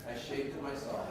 I shaped it myself.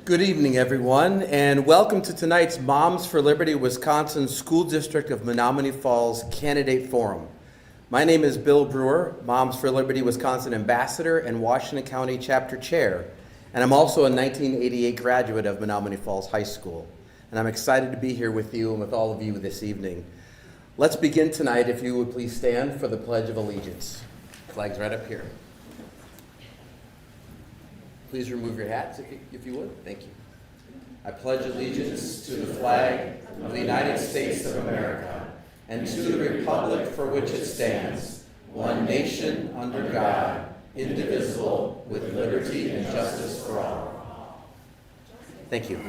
Good evening, everyone, and welcome to tonight's Moms for Liberty Wisconsin School District of Menomonee Falls Candidate Forum. My name is Bill Brewer, Moms for Liberty Wisconsin Ambassador and Washington County Chapter Chair, and I'm also a 1988 graduate of Menomonee Falls High School. And I'm excited to be here with you and with all of you this evening. Let's begin tonight, if you would please stand for the Pledge of Allegiance. Flag's right up here. Please remove your hats if you would. Thank you. I pledge allegiance to the flag of the United States of America and to the republic for which it stands, one nation under God, indivisible, with liberty and justice for all. Thank you.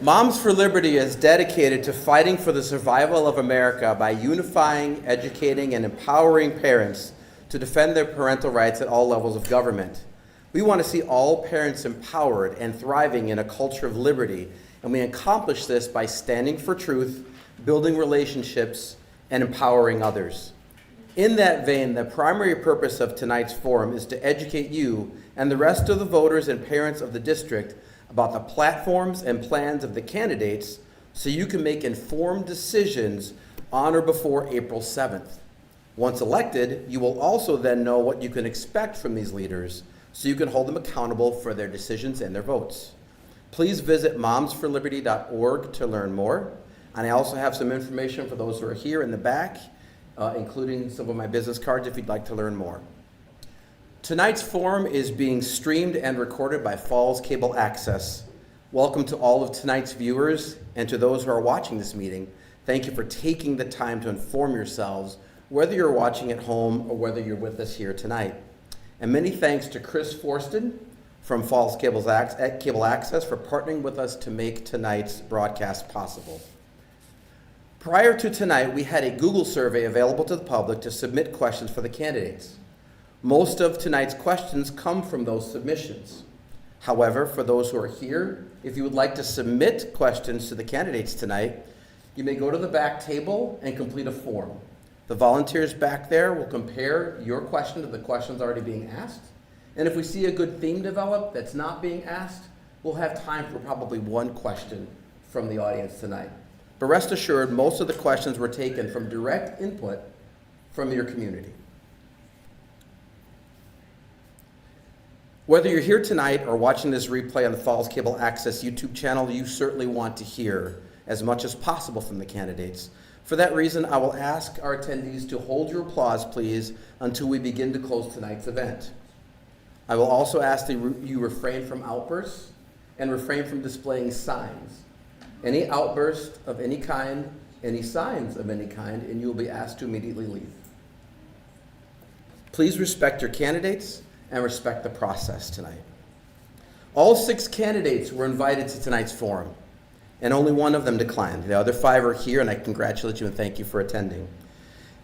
Moms for Liberty is dedicated to fighting for the survival of America by unifying, educating, and empowering parents to defend their parental rights at all levels of government. We want to see all parents empowered and thriving in a culture of liberty, and we accomplish this by standing for truth, building relationships, and empowering others. In that vein, the primary purpose of tonight's forum is to educate you and the rest of the voters and parents of the district about the platforms and plans of the candidates so you can make informed decisions on or before April 7th. Once elected, you will also then know what you can expect from these leaders so you can hold them accountable for their decisions and their votes. Please visit momsforliberty.org to learn more. And I also have some information for those who are here in the back, including some of my business cards if you'd like to learn more. Tonight's forum is being streamed and recorded by Falls Cable Access. Welcome to all of tonight's viewers and to those who are watching this meeting. Thank you for taking the time to inform yourselves whether you're watching at home or whether you're with us here tonight. And many thanks to Chris Forston from Falls Cable Access for partnering with us to make tonight's broadcast possible. Prior to tonight, we had a Google survey available to the public to submit questions for the candidates. Most of tonight's questions come from those submissions. However, for those who are here, if you would like to submit questions to the candidates tonight, you may go to the back table and complete a form. The volunteers back there will compare your question to the questions already being asked. And if we see a good theme develop that's not being asked, we'll have time for probably one question from the audience tonight. But rest assured, most of the questions were taken from direct input from your community. Whether you're here tonight or watching this replay on the Falls Cable Access YouTube channel, you certainly want to hear as much as possible from the candidates. For that reason, I will ask our attendees to hold your applause, please, until we begin to close tonight's event. I will also ask that you refrain from outbursts and refrain from displaying signs. Any outburst of any kind, any signs of any kind, and you will be asked to immediately leave. Please respect your candidates and respect the process tonight. All 6 candidates were invited to tonight's forum, and only one of them declined. The other 5 are here, and I congratulate you and thank you for attending.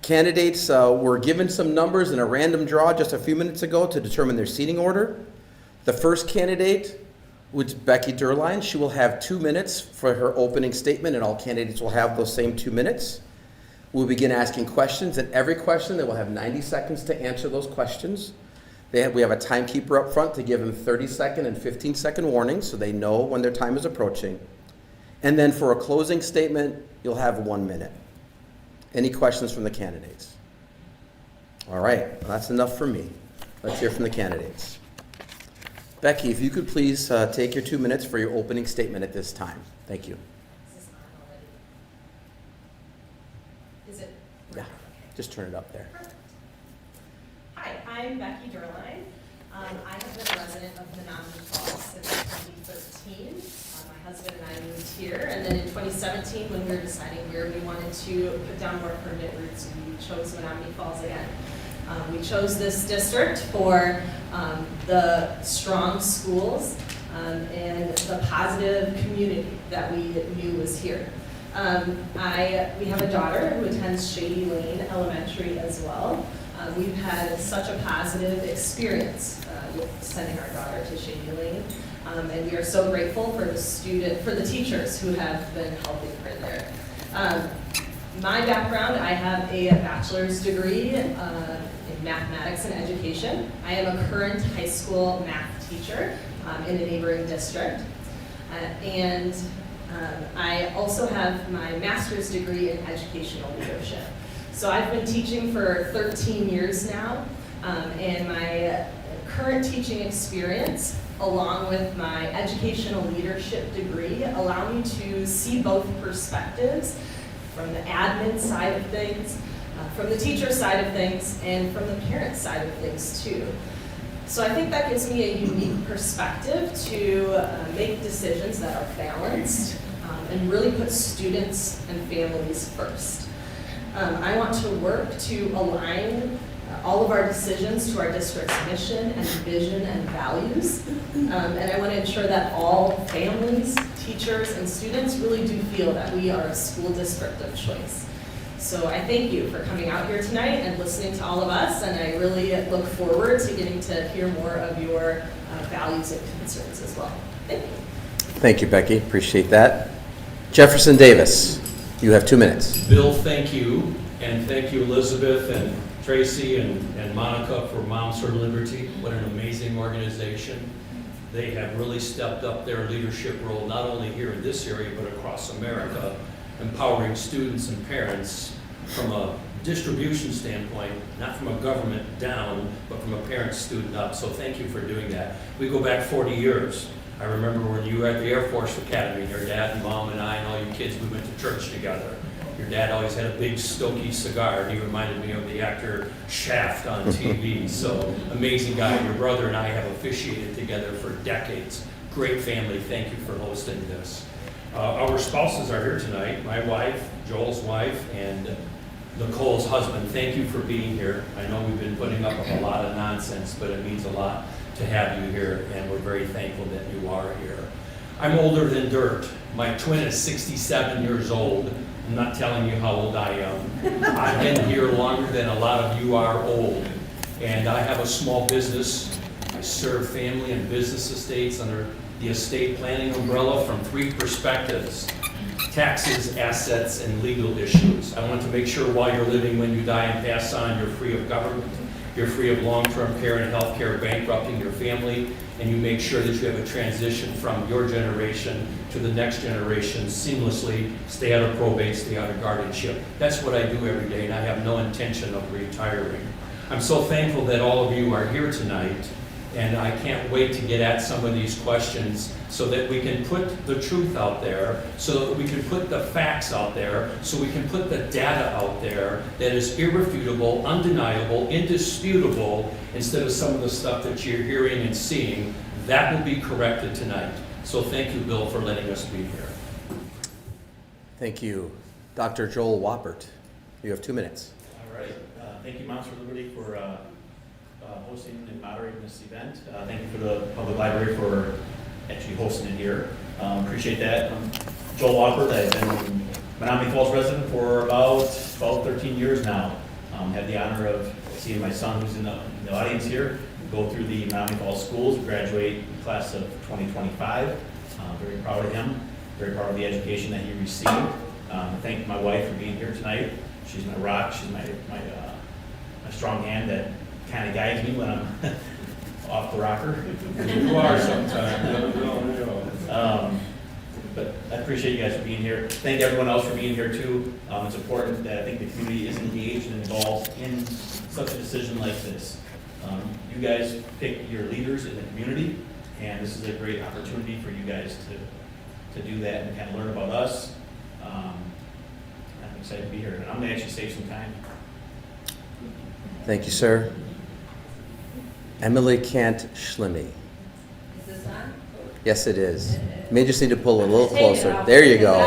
Candidates were given some numbers in a random draw just a few minutes ago to determine their seating order. The first candidate was Becky Durline. She will have 2 minutes for her opening statement, and all candidates will have those same 2 minutes. We'll begin asking questions, and every question, they will have 90 seconds to answer those questions. We have a timekeeper up front to give them 30-second and 15-second warnings so they know when their time is approaching. And then for a closing statement, you'll have 1 minute. Any questions from the candidates? All right, well, that's enough for me. Let's hear from the candidates. Becky, if you could please take your 2 minutes for your opening statement at this time. Thank you. Is this on already? Is it? Yeah, just turn it up there. Perfect. Hi, I'm Becky Durline. I have been a resident of Menomonee Falls since 2013. My husband and I moved here, and then in 2017, when we were deciding where we wanted to put down more permanent roots, we chose Menomonee Falls again. We chose this district for the strong schools and the positive community that we knew was here. We have a daughter who attends Shady Lane Elementary as well. We've had such a positive experience with sending our daughter to Shady Lane. And we are so grateful for the teachers who have been helping her there. My background, I have a bachelor's degree in in mathematics and education. I am a current high school math teacher in a neighboring district. I also have my master's degree in educational leadership. So I've been teaching for 13 years now, and my current teaching experience, along with my educational leadership degree, allow me to see both perspectives, from the admin side of things, from the teacher side of things, and from the parent side of things too. So I think that gives me a unique perspective to make decisions that are balanced and really put students and families first. I want to work to align all of our decisions to our district's mission and vision and values. And I want to ensure that all families, teachers, and students really do feel that we are a school district of choice. So I thank you for coming out here tonight and listening to all of us, and I really look forward to getting to hear more of your values and concerns as well. Thank you. Thank you, Becky. Appreciate that. Jefferson Davis, you have 2 minutes. Bill, thank you, and thank you, Elizabeth and Tracy and Monica for Moms for Liberty. What an amazing organization. They have really stepped up their leadership role, not only here in this area, but across America, empowering students and parents from a distribution standpoint, not from a government down, but from a parent-student up. So thank you for doing that. We go back 40 years. I remember when you were at the Air Force Academy, your dad and mom and I and all you kids, we went to church together. Your dad always had a big stogie cigar, and he reminded me of the actor Shaft on TV. So amazing guy. Your brother and I have officiated together for decades. Great family. Thank you for hosting this. Our spouses are here tonight. My wife, Joel's wife, and Nicole's husband. Thank you for being here. I know we've been putting up with a lot of nonsense, but it means a lot to have you here, and we're very thankful that you are here. I'm older than dirt. My twin is 67 years old. I'm not telling you how old I am. I've been here longer than a lot of you are old. And I have a small business. I serve family and business estates under the estate planning umbrella from 3 perspectives: taxes, assets, and legal issues. I want to make sure while you're living, when you die and pass on, you're free of government, you're free of long-term care and health care bankrupting your family, and you make sure that you have a transition from your generation to the next generation seamlessly, stay out of probate, stay out of guardianship. That's what I do every day, and I have no intention of retiring. I'm so thankful that all of you are here tonight, and I can't wait to get at some of these questions so that we can put the truth out there, so that we can put the facts out there, so we can put the data out there that is irrefutable, undeniable, indisputable, instead of some of the stuff that you're hearing and seeing. That will be corrected tonight. So thank you, Bill, for letting us be here. Thank you. Dr. Joel Wappert, you have 2 minutes. All right. Thank you, Moms for Liberty, for hosting and moderating this event. Thank you for the Public Library for actually hosting it here. Appreciate that. I'm Joel Wappert. I've been a Menomonee Falls resident for about 12, 13 years now. Had the honor of seeing my son, who's in the audience here, go through the Menomonee Falls schools, graduate in class of 2025. Very proud of him, very proud of the education that he received. Thank my wife for being here tonight. She's my rock. She's my strong hand that kind of guides me when I'm off the rocker. You are sometimes. But I appreciate you guys for being here. Thank everyone else for being here too. It's important that I think the community is engaged and involved in such a decision like this. You guys pick your leaders in the community, and this is a great opportunity for you guys to do that and kind of learn about us. I'm excited to be here, and I'm going to actually save some time. Thank you, sir. Emily Kant Schlimme. Is this on? Yes, it is. You may just need to pull a little closer. There you go.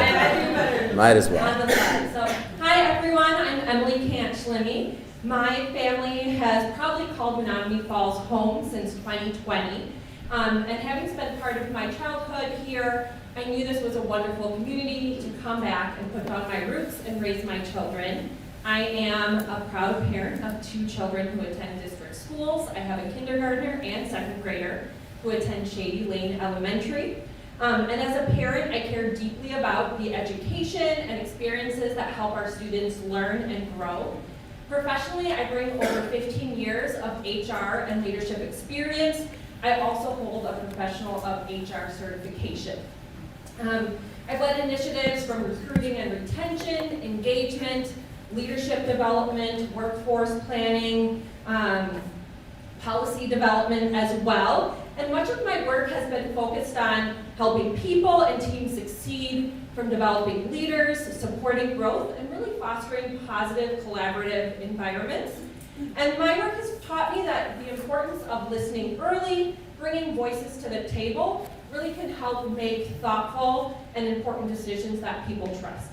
Might as well. On the side. So, hi everyone, I'm Emily Kant Schlimme. My family has probably called Menomonee Falls home since 2020. And having spent part of my childhood here, I knew this was a wonderful community to come back and put down my roots and raise my children. I am a proud parent of 2 children who attend district schools. I have a kindergartner and 2nd grader who attend Shady Lane Elementary. And as a parent, I care deeply about the education and experiences that help our students learn and grow. Professionally, I bring over 15 years of HR and leadership experience. I also hold a professional of HR certification. I've led initiatives from recruiting and retention, engagement, leadership development, workforce planning, policy development as well. And much of my work has been focused on helping people and teams succeed, from developing leaders, supporting growth, and really fostering positive collaborative environments. And my work has taught me that the importance of listening early, bringing voices to the table, really can help make thoughtful and important decisions that people trust.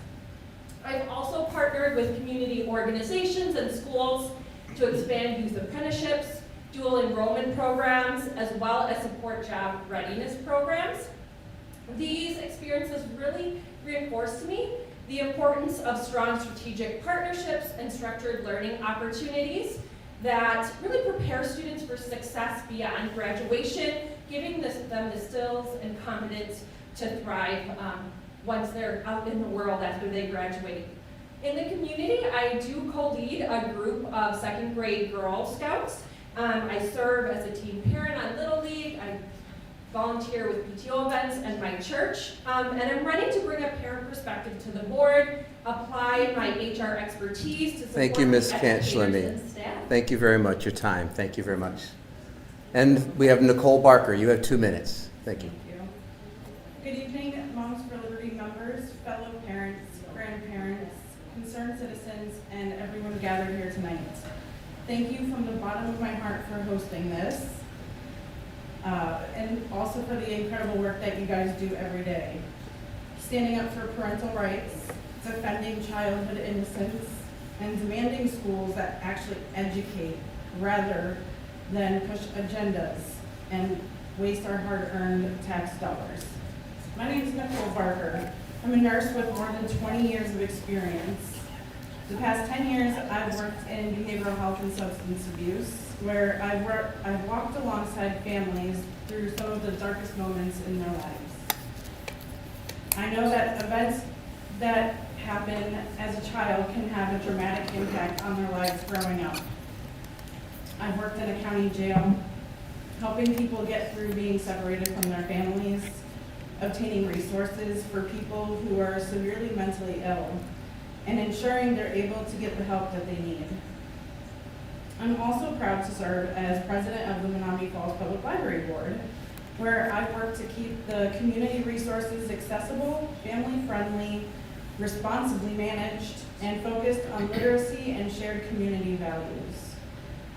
I've also partnered with community organizations and schools to expand youth apprenticeships, dual enrollment programs, as well as support job readiness programs. These experiences really reinforced to me the importance of strong strategic partnerships and structured learning opportunities that really prepare students for success beyond graduation, giving them the skills and confidence to thrive once they're out in the world after they graduate. In the community, I do co-lead a group of second grade Girl Scouts. I serve as a team parent on Little League. I volunteer with PTO events and my church. And I'm ready to bring a parent perspective to the board, apply my HR expertise to support Thank you, Ms. educators Canch-Lemmy. and staff. Thank you very much, your time. Thank you very much. And we have Nicole Barker. You have 2 minutes. Thank you. Thank you. Good evening, Moms for Liberty members, fellow parents, grandparents, concerned citizens, and everyone gathered here tonight. Thank you from the bottom of my heart for hosting this, and also for the incredible work that you guys do every day. Standing up for parental rights, defending childhood innocence, and demanding schools that actually educate rather than push agendas and waste our hard-earned tax dollars. My name is Nicole Barker. I'm a nurse with more than 20 years of experience. The past 10 years, I've worked in behavioral health and substance abuse, where I've walked alongside families through some of the darkest moments in their lives. I know that events that happen as a child can have a dramatic impact on their lives growing up. I've worked in a county jail, helping people get through being separated from their families, obtaining resources for people who are severely mentally ill, and ensuring they're able to get the help that they need. I'm also proud to serve as president of the Menomonee Falls Public Library Board, where I work to keep the community resources accessible, family-friendly, responsibly managed, and focused on literacy and shared community values.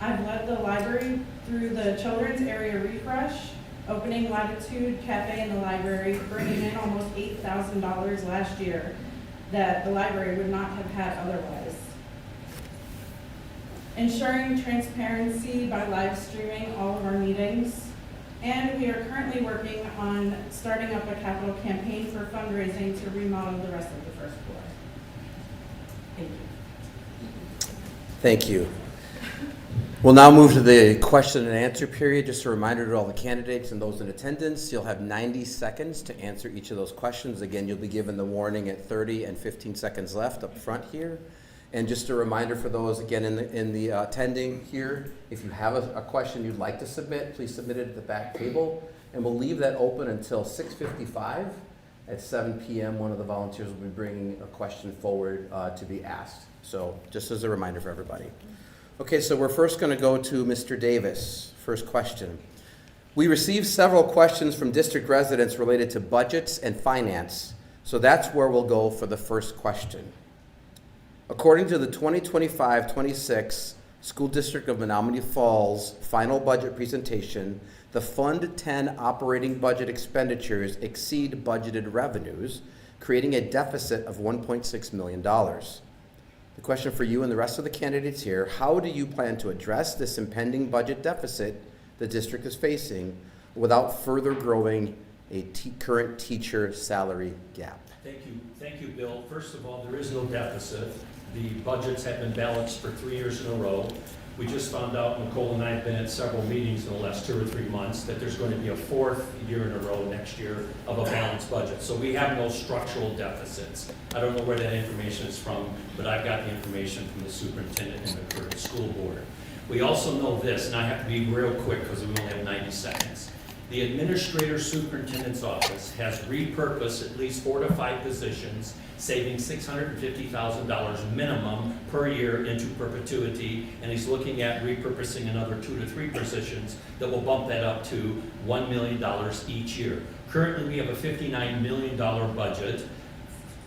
I've led the library through the Children's Area Refresh, opening Latitude Cafe in the library, bringing in almost $8,000 last year that the library would not have had otherwise. Ensuring transparency by live streaming all of our meetings. And we are currently working on starting up a capital campaign for fundraising to remodel the rest of the first floor. Thank you. Thank you. We'll now move to the question and answer period. Just a reminder to all the candidates and those in attendance, you'll have 90 seconds to answer each of those questions. Again, you'll be given the warning at 30 and 15 seconds left up front here. And just a reminder for those, again, in the attending here, if you have a question you'd like to submit, please submit it at the back table. And we'll leave that open until 6:55. At 7 p.m., one of the volunteers will be bringing a question forward to be asked. So just as a reminder for everybody. Okay, so we're first going to go to Mr. Davis. First question. We received several questions from district residents related to budgets and finance, so that's where we'll go for the first question. According to the 2025-26 School District of Menomonee Falls final budget presentation, the Fund 10 operating budget expenditures exceed budgeted revenues, creating a deficit of $1.6 million. The question for you and the rest of the candidates here, how do you plan to address this impending budget deficit the district is facing without further growing a current teacher salary gap? Thank you, Bill. First of all, there is no deficit. The budgets have been balanced for 3 years in a row. We just found out, Nicole and I have been at several meetings in the last 2 or 3 months, that there's going to be a 4th year in a row next year of a balanced budget. So we have no structural deficits. I don't know where that information is from, but I've got the information from the superintendent and the current school board. We also know this, and I have to be real quick because we only have 90 seconds. The administrator superintendent's office has repurposed at least 4 to 5 positions, saving $650,000 minimum per year into perpetuity, and he's looking at repurposing another 2 to 3 positions that will bump that up to $1 million each year. Currently, we have a $59 million budget.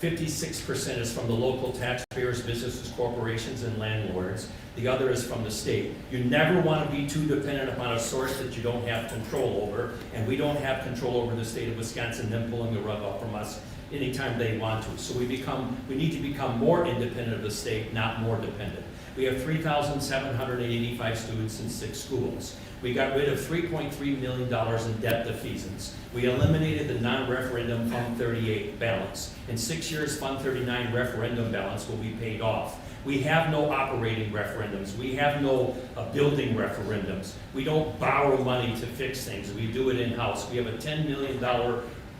56% is from the local taxpayers, businesses, corporations, and landlords. The other is from the state. You never want to be too dependent upon a source that you don't have control over, and we don't have control over the state of Wisconsin, them pulling the rug out from us anytime they want to. So we need to become more independent of the state, not more dependent. We have 3,785 students in 6 schools. We got rid of $3.3 million in debt defeasance. We eliminated the non-referendum Fund 38 balance. In 6 years, Fund 39 referendum balance will be paid off. We have no operating referendums. We have no building referendums. We don't borrow money to fix things. We do it in-house. We have a $10 million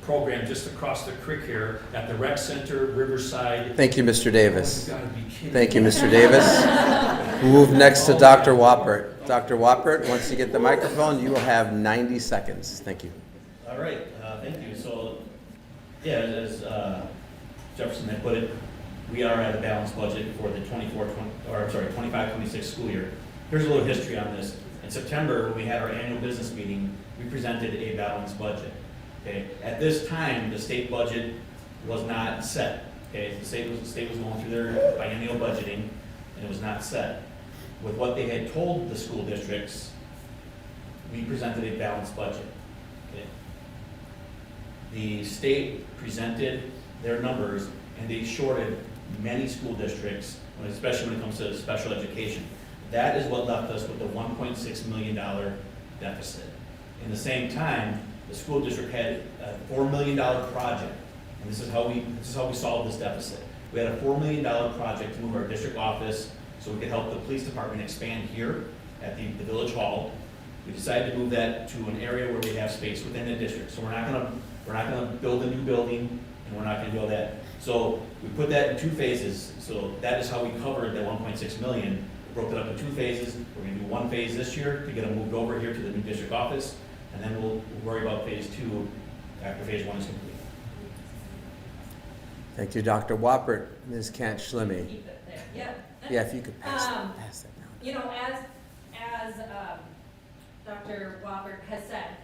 program just across the creek here at the rec center, Riverside. Thank you, Mr. Davis. You gotta be kidding. Thank you, Mr. Davis. We'll move next to Dr. Wappert. Dr. Wappert, once you get the microphone, you will have 90 seconds. Thank you. All right, thank you. So, yeah, as Jefferson had put it, we are at a balanced budget for the 25-26 school year. Here's a little history on this. In September, when we had our annual business meeting, we presented a balanced budget. Okay, at this time, the state budget was not set. Okay, the state was going through their biennial budgeting, and it was not set. With what they had told the school districts, we presented a balanced budget. Okay. The state presented their numbers, and they shorted many school districts, especially when it comes to special education. That is what left us with the $1.6 million deficit. In the same time, the school district had a $4 million project, and this is how we solved this deficit. We had a $4 million project to move our district office so we could help the police department expand here at the village hall. We decided to move that to an area where we have space within the district. So we're not gonna build a new building, and we're not gonna do all that. So we put that in 2 phases. So that is how we covered that 1.6 million. We broke it up in 2 phases. We're gonna do 1 phase this year to get them moved over here to the new district office, and then we'll worry about phase 2 after phase 1 is complete. Thank you, Dr. Wappert. Ms. Kant-Schlimme. Keep it there, yeah. Yeah, if you could pass that down. You know, as Dr. Wappert has said,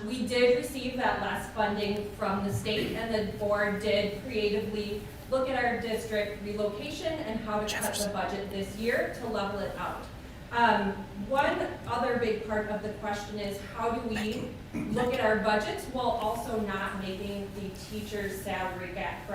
we did receive that last funding from the state, and the board did creatively look at our district relocation and how to cut the budget this year to level it out. One other big part of the question is, how do we look at our budgets while also not making the teacher's salary gap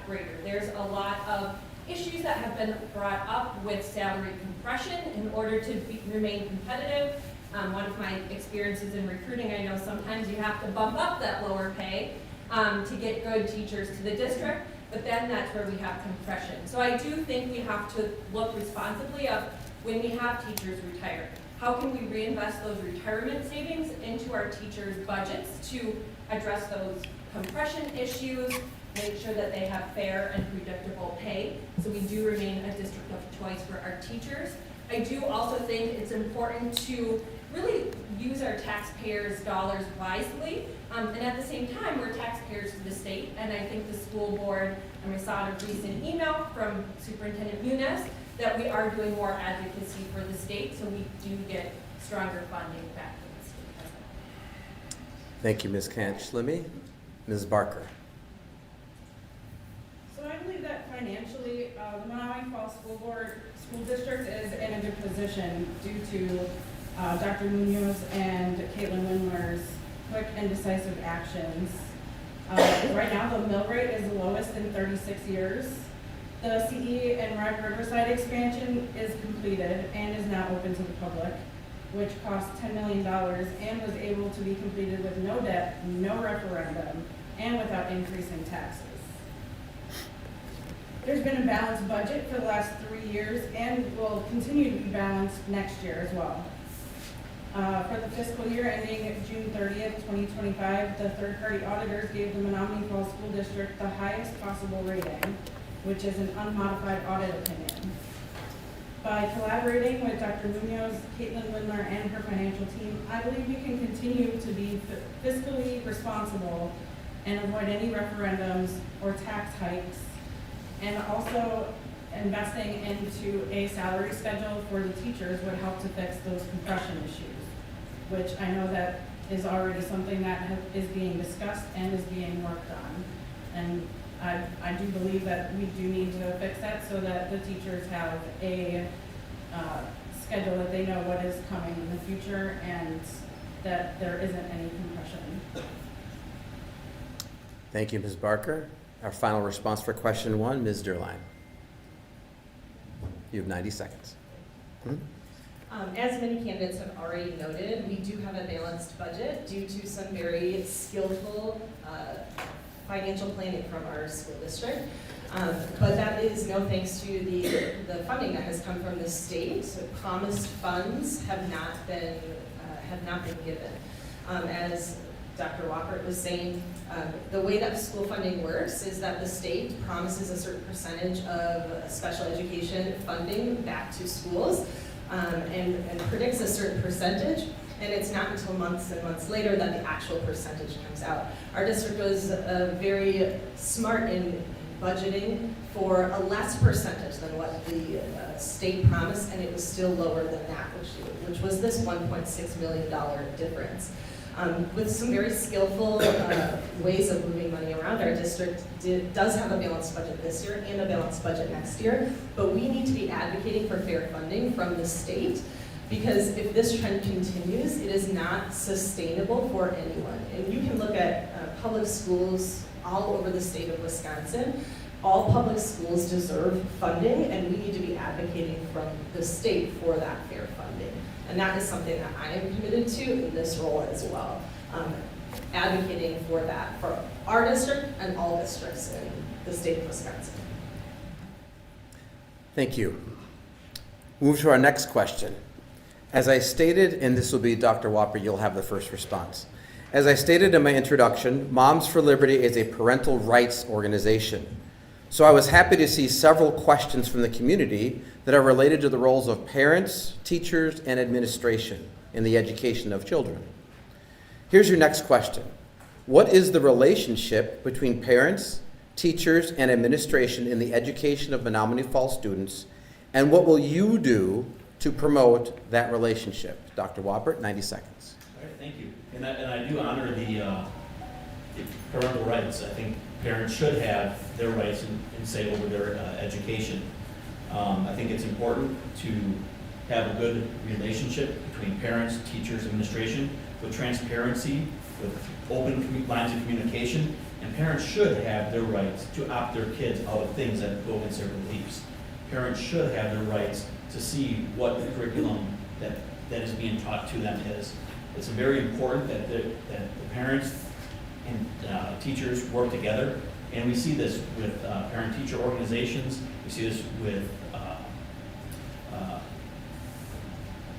greater? There's a lot of issues that have been brought up with salary compression in order to remain competitive. One of my experiences in recruiting, I know sometimes you have to bump up that lower pay to get good teachers to the district, but then that's where we have compression. So I do think we have to look responsibly of when we have teachers retire. How can we reinvest those retirement savings into our teachers' budgets to address those compression issues, make sure that they have fair and predictable pay, so we do remain a district of choice for our teachers. I do also think it's important to really use our taxpayers' dollars wisely, and at the same time, we're taxpayers to the state, and I think the school board, and we saw a recent email from Superintendent Muniz, that we are doing more advocacy for the state, so we do get stronger funding back from the state as well. Thank you, Ms. Kant-Schlimme. Ms. Barker. So I believe that financially, the Menomonee Falls School District is in a good position due to Dr. Munoz and Caitlin Windler's quick and decisive actions. Right now, the mill rate is the lowest in 36 years. The CE and Riverside expansion is completed and is now open to the public, which cost $10 million and was able to be completed with no debt, no referendum, and without increasing taxes. There's been a balanced budget for the last 3 years and will continue to be balanced next year as well. For the fiscal year ending June 30th, 2025, the third-party auditors gave the Menomonee Falls School District the highest possible rating, which is an unmodified audit opinion. By collaborating with Dr. Munoz, Caitlin Windler, and her financial team, I believe we can continue to be fiscally responsible and avoid any referendums or tax hikes, and also investing into a salary schedule for the teachers would help to fix those compression issues, which I know that is already something that is being discussed and is being worked on. And I do believe that we do need to fix that so that the teachers have a schedule that they know what is coming in the future and that there isn't any compression. Thank you, Ms. Barker. Our final response for question 1, Ms. Derline. You have 90 seconds. As many candidates have already noted, we do have a balanced budget due to some very skillful financial planning from our school district. But that is no thanks to the funding that has come from the state. So promised funds have not been given. As Dr. Walker was saying, the way that school funding works is that the state promises a certain percentage of special education funding back to schools and predicts a certain percentage. And it's not until months and months later that the actual percentage comes out. Our district was very smart in budgeting for a less percentage than what the state promised, and it was still lower than that, which was this $1.6 million difference. With some very skillful ways of moving money around, our district does have a balanced budget this year and a balanced budget next year, but we need to be advocating for fair funding from the state, because if this trend continues, it is not sustainable for anyone. And you can look at public schools all over the state of Wisconsin. All public schools deserve funding, and we need to be advocating from the state for that fair funding. And that is something that I am committed to in this role as well. Advocating for that for our district and all districts in the state of Wisconsin. Thank you. Move to our next question. As I stated, and this will be Dr. Whopper, you'll have the first response. As I stated in my introduction, Moms for Liberty is a parental rights organization. So I was happy to see several questions from the community that are related to the roles of parents, teachers, and administration in the education of children. Here's your next question. What is the relationship between parents, teachers, and administration in the education of Menomonee Falls students, and what will you do to promote that relationship? Dr. Whopper, 90 seconds. All right, thank you. And I do honor the parental rights. I think parents should have their rights and say over their education. I think it's important to have a good relationship between parents, teachers, administration, with transparency, with open lines of communication, and parents should have their rights to opt their kids out of things that go against their beliefs. Parents should have their rights to see what the curriculum that is being taught to them is. It's very important that the parents and teachers work together, and we see this with parent-teacher organizations. We see this with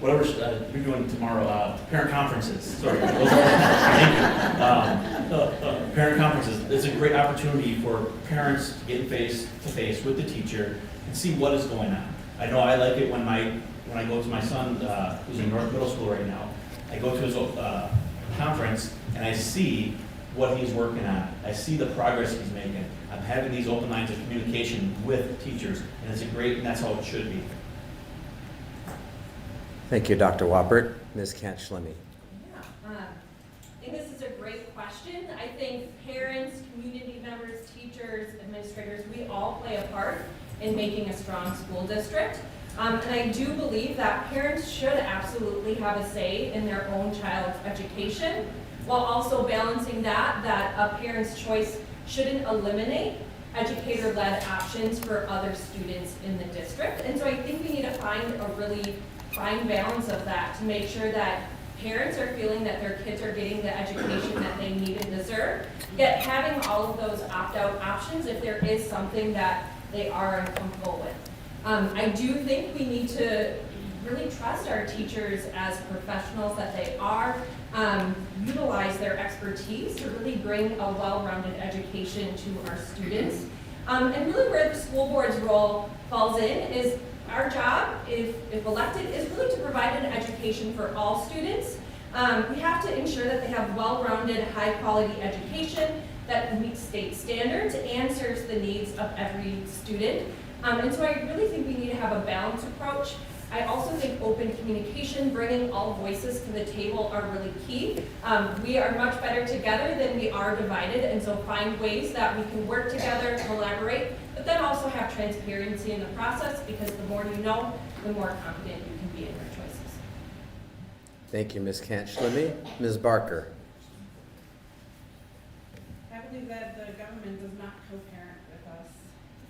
whatever you're doing tomorrow, parent conferences. Sorry, thank you. Parent conferences. It's a great opportunity for parents to get face to face with the teacher and see what is going on. I know I like it when I go to my son, who's in North Middle School right now. I go to his conference and I see what he's working on. I see the progress he's making. I'm having these open lines of communication with teachers, and it's and that's how it should be. Thank you, Dr. Whopper. Ms. Kant-Schlemme. Yeah, I think this is a great question. I think parents, community members, teachers, administrators, we all play a part in making a strong school district. And I do believe that parents should absolutely have a say in their own child's education, while also balancing that a parent's choice shouldn't eliminate educator-led options for other students in the district. And so I think we need to find a really fine balance of that to make sure that parents are feeling that their kids are getting the education that they need and deserve, yet having all of those opt-out options if there is something that they are uncomfortable with. I do think we need to really trust our teachers as professionals that they are, utilize their expertise to really bring a well-rounded education to our students. And really where the school board's role falls in is our job, if elected, is really to provide an education for all students. We have to ensure that they have well-rounded, high-quality education that meets state standards and serves the needs of every student. And so I really think we need to have a balanced approach. I also think open communication, bringing all voices to the table are really key. We are much better together than we are divided, and so find ways that we can work together, collaborate, but then also have transparency in the process, because the more you know, the more confident you can be in your choices. Thank you, Ms. Cantlimi. Ms. Barker. I believe that the government does not co-parent with us.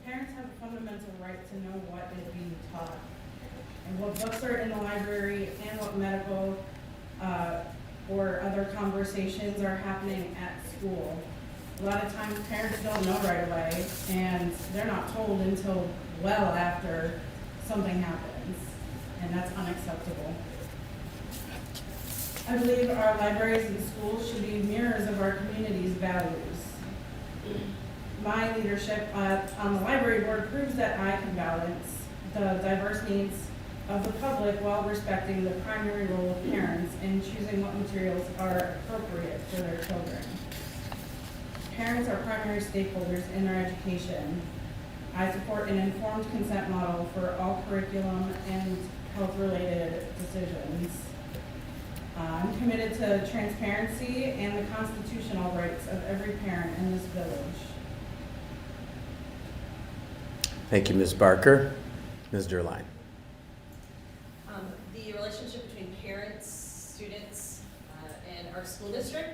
Parents have a fundamental right to know what is being taught and what books are in the library and what medical or other conversations are happening at school. A lot of times parents don't know right away, and they're not told until well after something happens, and that's unacceptable. I believe our libraries and schools should be mirrors of our community's values. My leadership on the library board proves that I can balance the diverse needs of the public while respecting the primary role of parents in choosing what materials are appropriate for their children. Parents are primary stakeholders in their education. I support an informed consent model for all curriculum and health-related decisions. I'm committed to transparency and the constitutional rights of every parent in this village. Thank you, Ms. Barker. Ms. Derline. The relationship between parents, students, and our school district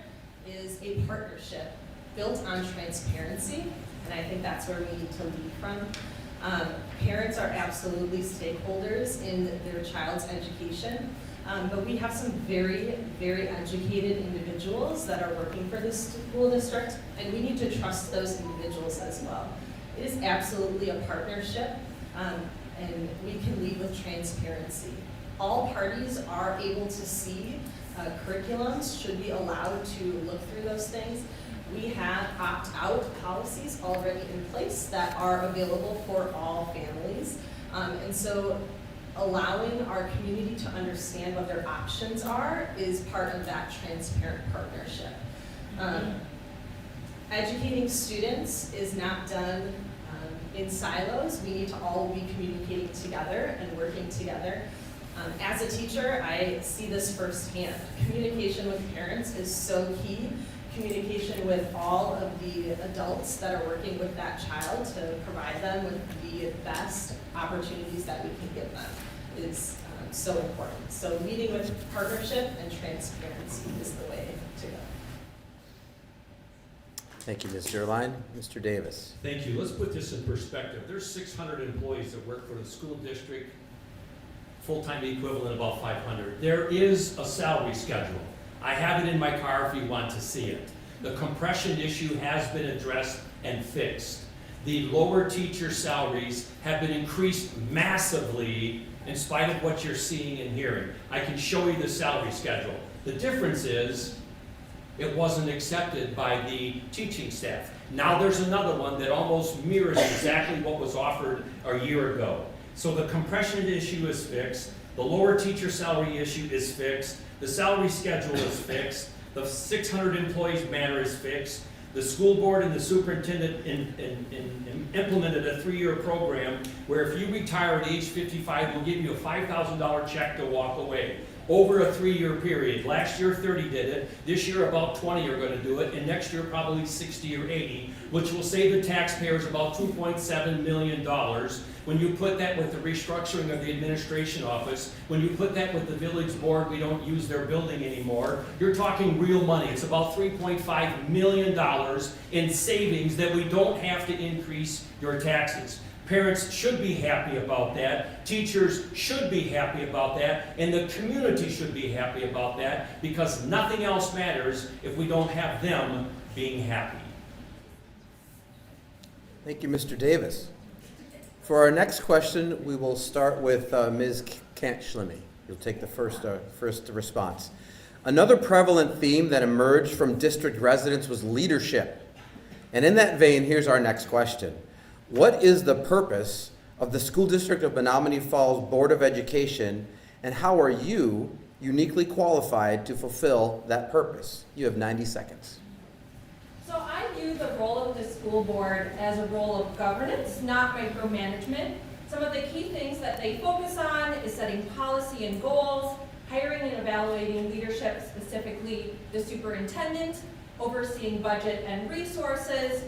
is a partnership built on transparency, and I think that's where we need to lead from. Parents are absolutely stakeholders in their child's education, but we have some very, very educated individuals that are working for this school district, and we need to trust those individuals as well. It is absolutely a partnership, and we can lead with transparency. All parties are able to see curriculums, should be allowed to look through those things. We have opt-out policies already in place that are available for all families. And so allowing our community to understand what their options are is part of that transparent partnership. Educating students is not done in silos. We need to all be communicating together and working together. As a teacher, I see this firsthand. Communication with parents is so key. Communication with all of the adults that are working with that child to provide them with the best opportunities that we can give them is so important. So leading with partnership and transparency is the way to go. Thank you, Ms. Derline. Mr. Davis. Thank you. Let's put this in perspective. There's 600 employees that work for the school district, full-time equivalent about 500. There is a salary schedule. I have it in my car if you want to see it. The compression issue has been addressed and fixed. The lower teacher salaries have been increased massively in spite of what you're seeing and hearing. I can show you the salary schedule. The difference is it wasn't accepted by the teaching staff. Now there's another one that almost mirrors exactly what was offered a year ago. So the compression issue is fixed. The lower teacher salary issue is fixed. The salary schedule is fixed. The 600 employees matter is fixed. The school board and the superintendent implemented a 3-year program where if you retire at age 55, we'll give you a $5,000 check to walk away over a 3-year period. Last year, 30 did it. This year, about 20 are going to do it. And next year, probably 60 or 80, which will save the taxpayers about $2.7 million. When you put that with the restructuring of the administration office, when you put that with the village board, we don't use their building anymore, you're talking real money. It's about $3.5 million in savings that we don't have to increase your taxes. Parents should be happy about that, teachers should be happy about that, and the community should be happy about that, because nothing else matters if we don't have them being happy. Thank you, Mr. Davis. For our next question, we will start with Ms. Kant-Schlimme. You'll take the first response. Another prevalent theme that emerged from district residents was leadership. And in that vein, here's our next question. What is the purpose of the School District of Menomonee Falls Board of Education, and how are you uniquely qualified to fulfill that purpose? You have 90 seconds. So I view the role of the school board as a role of governance, not micromanagement. Some of the key things that they focus on is setting policy and goals, hiring and evaluating leadership, specifically the superintendent, overseeing budget and resources,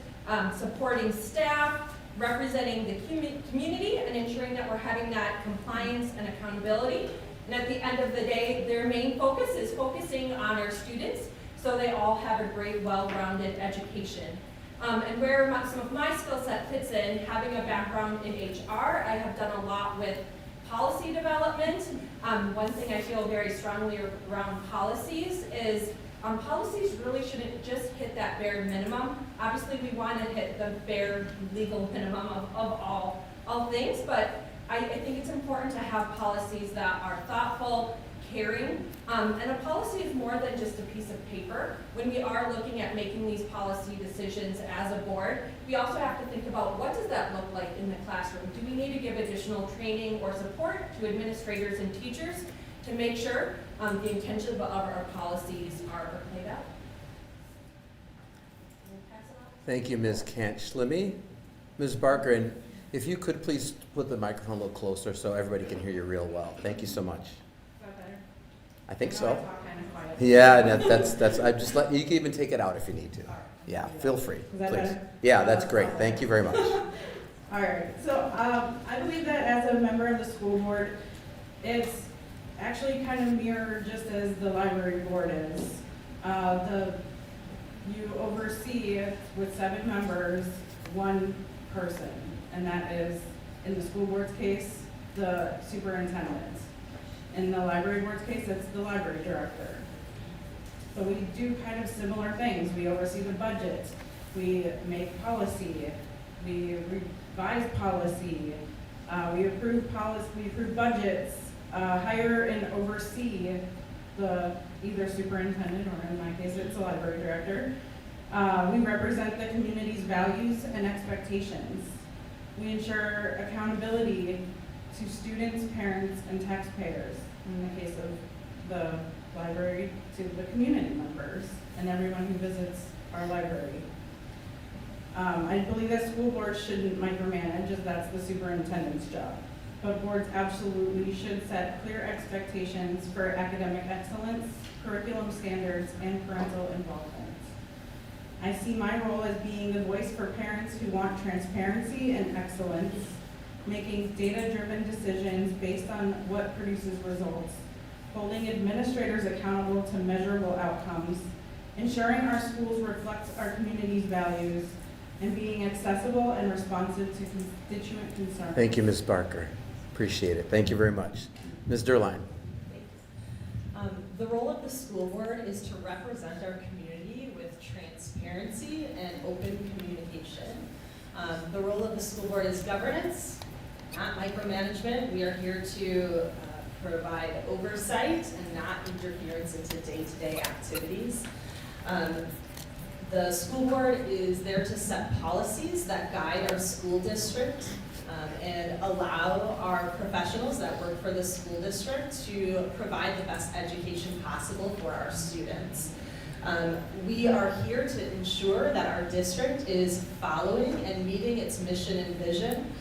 supporting staff, representing the community, and ensuring that we're having that compliance and accountability. And at the end of the day, their main focus is focusing on our students so they all have a great, well-rounded education. And where some of my skill set fits in, having a background in HR, I have done a lot with policy development. One thing I feel very strongly around policies is policies really shouldn't just hit that bare minimum. Obviously, we want to hit the bare legal minimum of all things, but I think it's important to have policies that are thoughtful, caring, and a policy is more than just a piece of paper. When we are looking at making these policy decisions as a board, we also have to think about what does that look like in the classroom? Do we need to give additional training or support to administrators and teachers to make sure the intention of our policies are played out? Thank you, Ms. Kant-Schlimme. Ms. Barker, and if you could please put the microphone a little closer so everybody can hear you real well. Thank you so much. Is that better? I think I know so. I talk kind of quiet. Yeah, that's, I just you can even take it out if you need to. Yeah, feel free, Is that please. better? Yeah, that's great. Thank you very much. All right, so I believe that as a member of the school board, it's actually kind of mirrored just as the library board is. You oversee with 7 members, 1 person, and that is, in the school board's case, the superintendent. In the library board's case, it's the library director. So we do kind of similar things. We oversee the budget, we make policy, we revise policy, we approve policy, we approve budgets, hire and oversee the either superintendent, or in my case, it's the library director. We represent the community's values and expectations. We ensure accountability to students, parents, and taxpayers. In the case of the library, to the community members and everyone who visits our library. I believe that school boards shouldn't micromanage, as that's the superintendent's job. But boards absolutely should set clear expectations for academic excellence, curriculum standards, and parental involvement. I see my role as being the voice for parents who want transparency and excellence, making data-driven decisions based on what produces results, holding administrators accountable to measurable outcomes, ensuring our schools reflect our community's values, and being accessible and responsive to constituent concerns. Thank you, Ms. Barker. Appreciate it. Thank you very much. Ms. Derline. The role of the school board is to represent our community with transparency and open communication. The role of the school board is governance, not micromanagement. We are here to provide oversight and not interference into day-to-day activities. The school board is there to set policies that guide our school district and allow our professionals that work for the school district to provide the best education possible for our students. We are here to ensure that our district is following and meeting its mission and vision.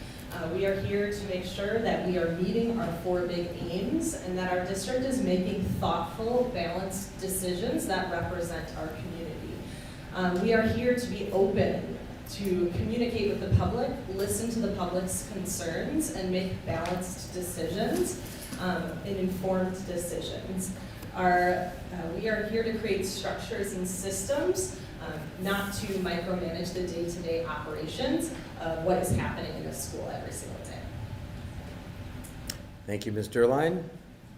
We are here to make sure that we are meeting our 4 big aims and that our district is making thoughtful, balanced decisions that represent our community. We are here to be open, to communicate with the public, listen to the public's concerns, and make balanced decisions and informed decisions. We are here to create structures and systems, not to micromanage the day-to-day operations of what is happening in a school every single day. Thank you, Ms. Derline.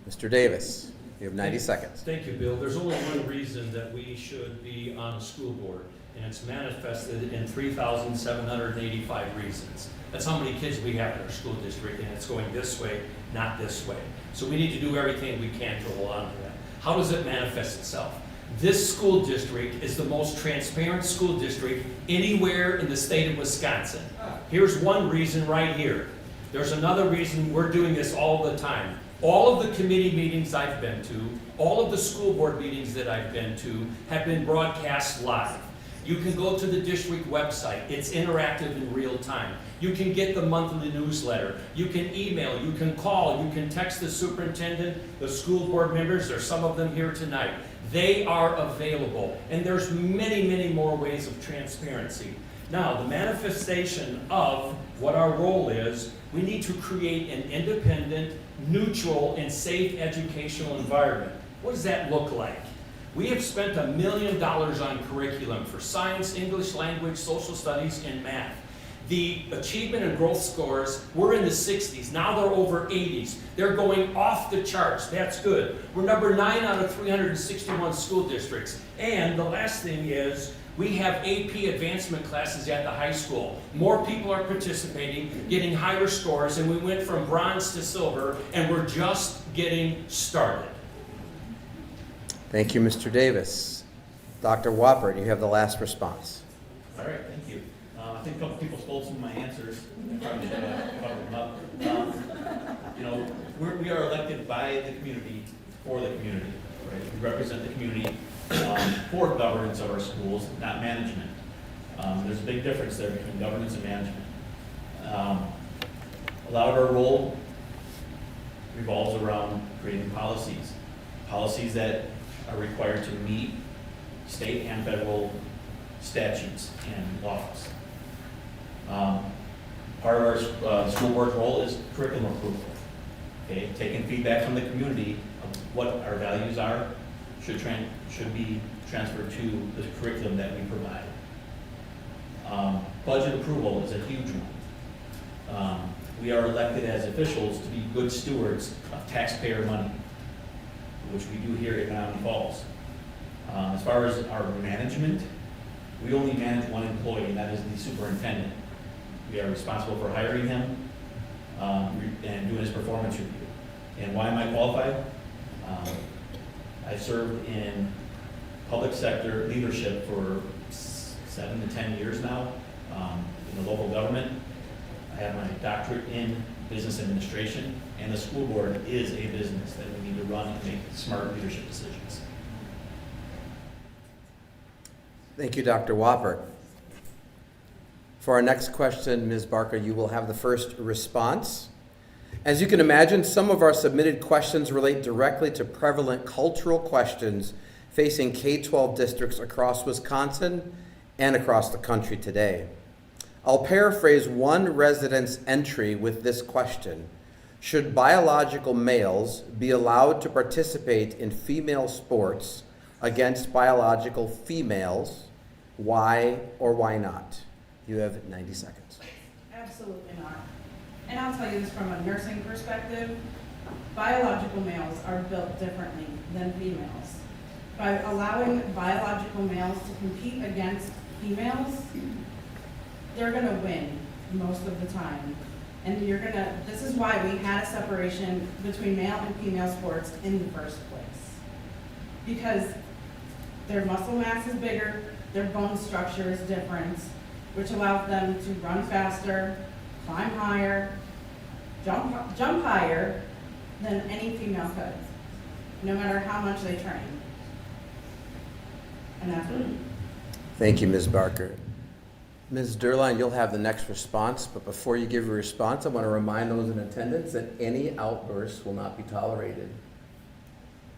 Mr. Davis. You have 90 seconds. Thank you, Bill. There's only one reason that we should be on the school board, and it's manifested in 3,785 reasons. That's how many kids we have in our school district, and it's going this way, not this way. So we need to do everything we can to hold on to that. How does it manifest itself? This school district is the most transparent school district anywhere in the state of Wisconsin. Here's one reason right here. There's another reason we're doing this all the time. All of the committee meetings I've been to, all of the school board meetings that I've been to have been broadcast live. You can go to the district website. It's interactive in real time. You can get the monthly newsletter. You can email, you can call, you can text the superintendent, the school board members. There's some of them here tonight. They are available. And there's many, many more ways of transparency. Now, the manifestation of what our role is, we need to create an independent, neutral, and safe educational environment. What does that look like? We have spent $1 million on curriculum for science, English language, social studies, and math. The achievement and growth scores were in the 60s. Now they're over 80s. They're going off the charts. That's good. We're number 9 out of 361 school districts. And the last thing is, we have AP advancement classes at the high school. More people are participating, getting higher scores, and we went from bronze to silver, and we're just getting started. Thank you, Mr. Davis. Dr. Wappert, you have the last response. All right, thank you. I think a couple people stole some of my answers. I probably should have covered them up. You know, we are elected by the community for the community, right? We represent the community for governance of our schools, not management. There's a big difference there between governance and management. A lot of our role revolves around creating policies that are required to meet state and federal statutes and laws. Part of our school board's role is curriculum approval. Okay, taking feedback from the community of what our values are should be transferred to the curriculum that we provide. Budget approval is a huge one. We are elected as officials to be good stewards of taxpayer money, which we do here at Menomonee Falls. As far as our management, we only manage one employee, and that is the superintendent. We are responsible for hiring him and doing his performance review. And why am I qualified? I served in public sector leadership for 7 to 10 years now in the local government. I have my doctorate in business administration, and the school board is a business that we need to run and make smart leadership decisions. Thank you, Dr. Wappert. For our next question, Ms. Barker, you will have the first response. As you can imagine, some of our submitted questions relate directly to prevalent cultural questions facing K-12 districts across Wisconsin and across the country today. I'll paraphrase one resident's entry with this question: should biological males be allowed to participate in female sports against biological females? Why or why not? You have 90 seconds. Absolutely not. And I'll tell you this from a nursing perspective. Biological males are built differently than females. By allowing biological males to compete against females, they're gonna win most of the time. And this is why we had a separation between male and female sports in the first place. Because their muscle mass is bigger, their bone structure is different, which allows them to run faster, climb higher, jump higher than any female could, no matter how much they train. And that's what. Thank you, Ms. Barker. Ms. Derline, you'll have the next response, but before you give your response, I want to remind those in attendance that any outbursts will not be tolerated.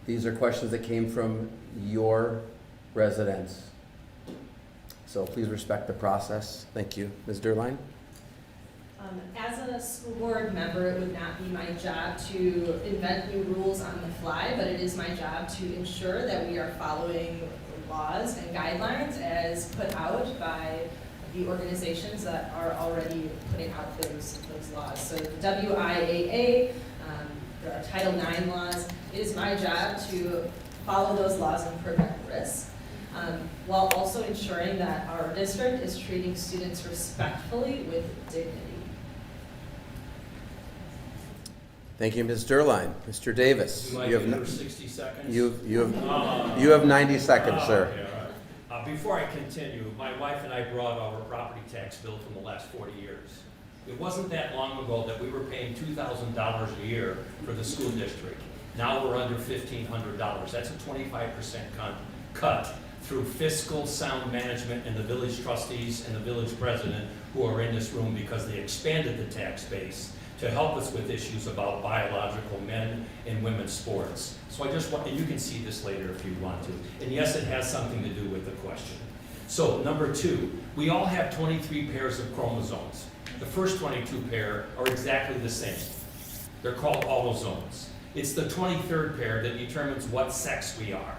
These are questions that came from your residents. So please respect the process. Thank you. Ms. Derline? As a school board member, it would not be my job to invent new rules on the fly, but it is my job to ensure that we are following laws and guidelines as put out by the organizations that are already putting out those laws. So the WIAA, there are Title IX laws. It is my job to follow those laws and prevent risk, while also ensuring that our district is treating students respectfully with dignity. Thank you, Ms. Derline. Mr. Davis, You might you give have, her 60 seconds? you have 90 seconds, sir. Okay, all right. Before I continue, my wife and I brought our property tax bill from the last 40 years. It wasn't that long ago that we were paying $2,000 a year for the school district. Now we're under $1,500. That's a 25% cut through fiscal sound management and the village trustees and the village president who are in this room because they expanded the tax base to help us with issues about biological men and women's sports. So I just want, and you can see this later if you want to. And yes, it has something to do with the question. So number 2, we all have 23 pairs of chromosomes. The first 22 pair are exactly the same. They're called autosomes. It's the 23rd pair that determines what sex we are.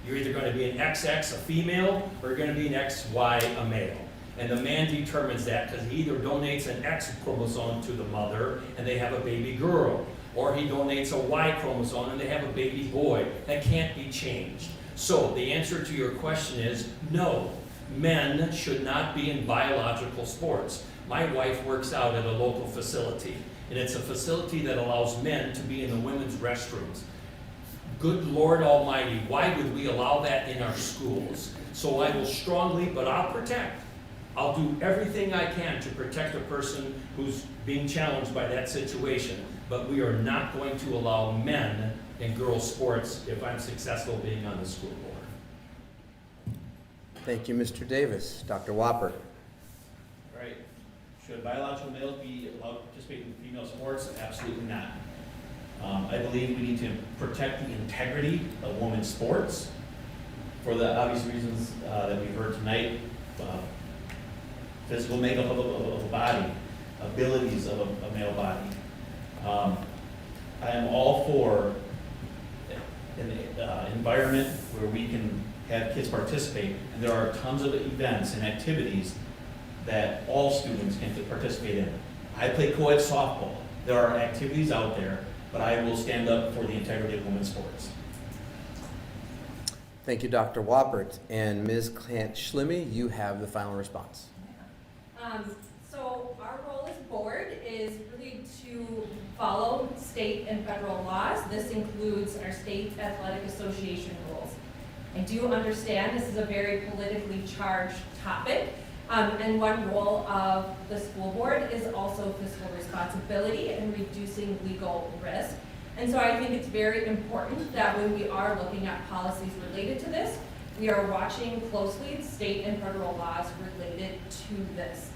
You're either going to be an XX, a female, or you're going to be an XY, a male. And the man determines that because he either donates an X chromosome to the mother and they have a baby girl, or he donates a Y chromosome and they have a baby boy. That can't be changed. So the answer to your question is no, men should not be in biological sports. My wife works out at a local facility, and it's a facility that allows men to be in the women's restrooms. Good Lord Almighty, why would we allow that in our schools? So I will strongly, but I'll do everything I can to protect a person who's being challenged by that situation, but we are not going to allow men in girls' sports if I'm successful being on the school board. Thank you, Mr. Davis. Dr. Whopper. All right. Should biological males be allowed to participate in female sports? Absolutely not. I believe we need to protect the integrity of women's sports for the obvious reasons that we've heard tonight. Physical makeup of a body, abilities of a male body. I am all for an environment where we can have kids participate, and there are tons of events and activities that all students can participate in. I play co-ed softball. There are activities out there, but I will stand up for the integrity of women's sports. Thank you, Dr. Whoppert. And Ms. Kant-Schlimme, you have the final response. So our role as board is really to follow state and federal laws. This includes our state athletic association rules. I do understand this is a very politically charged topic, and one role of the school board is also fiscal responsibility and reducing legal risk. And so I think it's very important that when we are looking at policies related to this, we are watching closely state and federal laws related to this.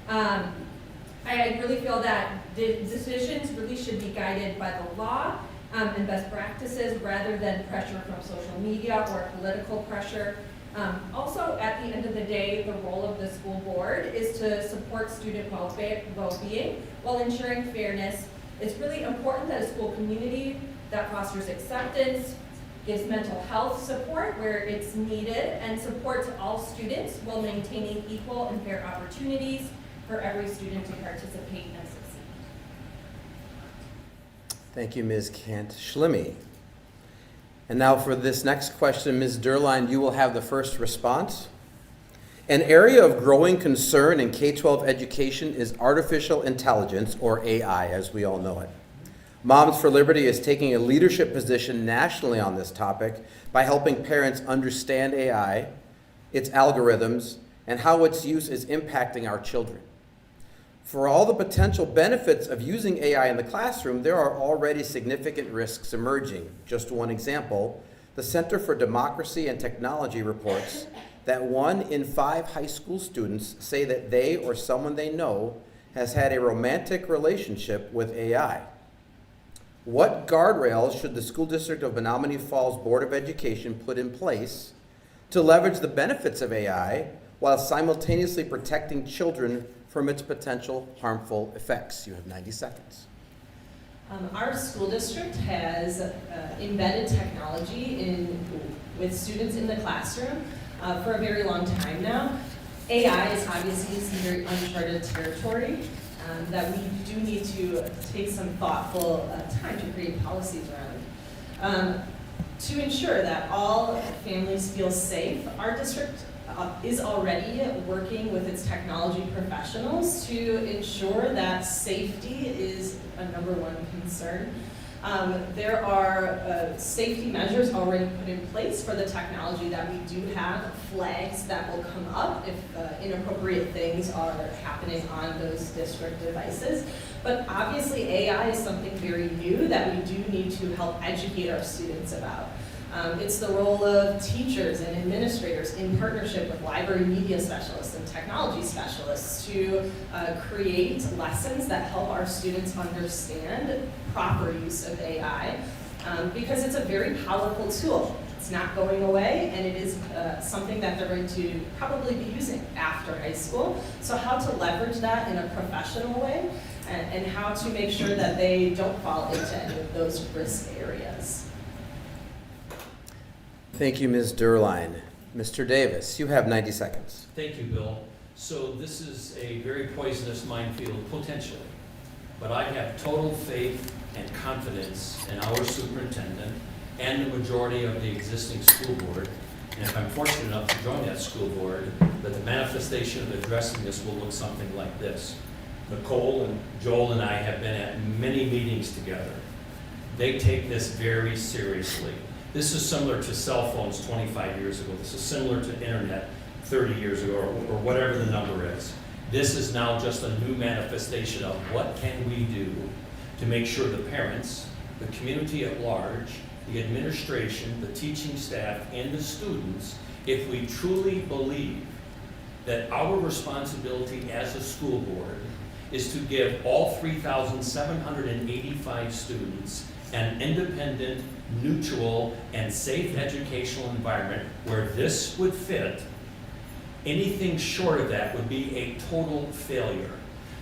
I really feel that the decisions really should be guided by the law and best practices rather than pressure from social media or political pressure. Also, at the end of the day, the role of the school board is to support student well-being while ensuring fairness. It's really important that a school community that fosters acceptance, gives mental health support where it's needed, and supports all students while maintaining equal and fair opportunities for every student to participate and succeed. Thank you, Ms. Kant-Schlimme. And now for this next question, Ms. Derline, you will have the first response. An area of growing concern in K-12 education is artificial intelligence, or AI, as we all know it. Moms for Liberty is taking a leadership position nationally on this topic by helping parents understand AI, its algorithms, and how its use is impacting our children. For all the potential benefits of using AI in the classroom, there are already significant risks emerging. Just one example, the Center for Democracy and Technology reports that 1 in 5 high school students say that they or someone they know has had a romantic relationship with AI. What guardrails should the School District of Menomonee Falls Board of Education put in place to leverage the benefits of AI while simultaneously protecting children from its potential harmful effects? You have 90 seconds. Our school district has embedded technology with students in the classroom for a very long time now. AI is obviously some very uncharted territory. that we do need to take some thoughtful time to create policies around. To ensure that all families feel safe, our district is already working with its technology professionals to ensure that safety is a #1 concern. There are safety measures already put in place for the technology that we do have, flags that will come up if inappropriate things are happening on those district devices. But obviously AI is something very new that we do need to help educate our students about. It's the role of teachers and administrators in partnership with library media specialists and technology specialists to create lessons that help our students understand proper use of AI, because it's a very powerful tool. It's not going away, and it is something that they're going to probably be using after high school. So how to leverage that in a professional way, and how to make sure that they don't fall into any of those risk areas. Thank you, Ms. Durline. Mr. Davis, you have 90 seconds. Thank you, Bill. So this is a very poisonous minefield, potentially. But I have total faith and confidence in our superintendent and the majority of the existing school board. And if I'm fortunate enough to join that school board, that the manifestation of addressing this will look something like this. Nicole and Joel and I have been at many meetings together. They take this very seriously. This is similar to cell phones 25 years ago. This is similar to internet 30 years ago, or whatever the number is. This is now just a new manifestation of what can we do to make sure the parents, the community at large, the administration, the teaching staff, and the students, if we truly believe that our responsibility as a school board is to give all 3,785 students an independent, neutral, and safe educational environment where this would fit. Anything short of that would be a total failure.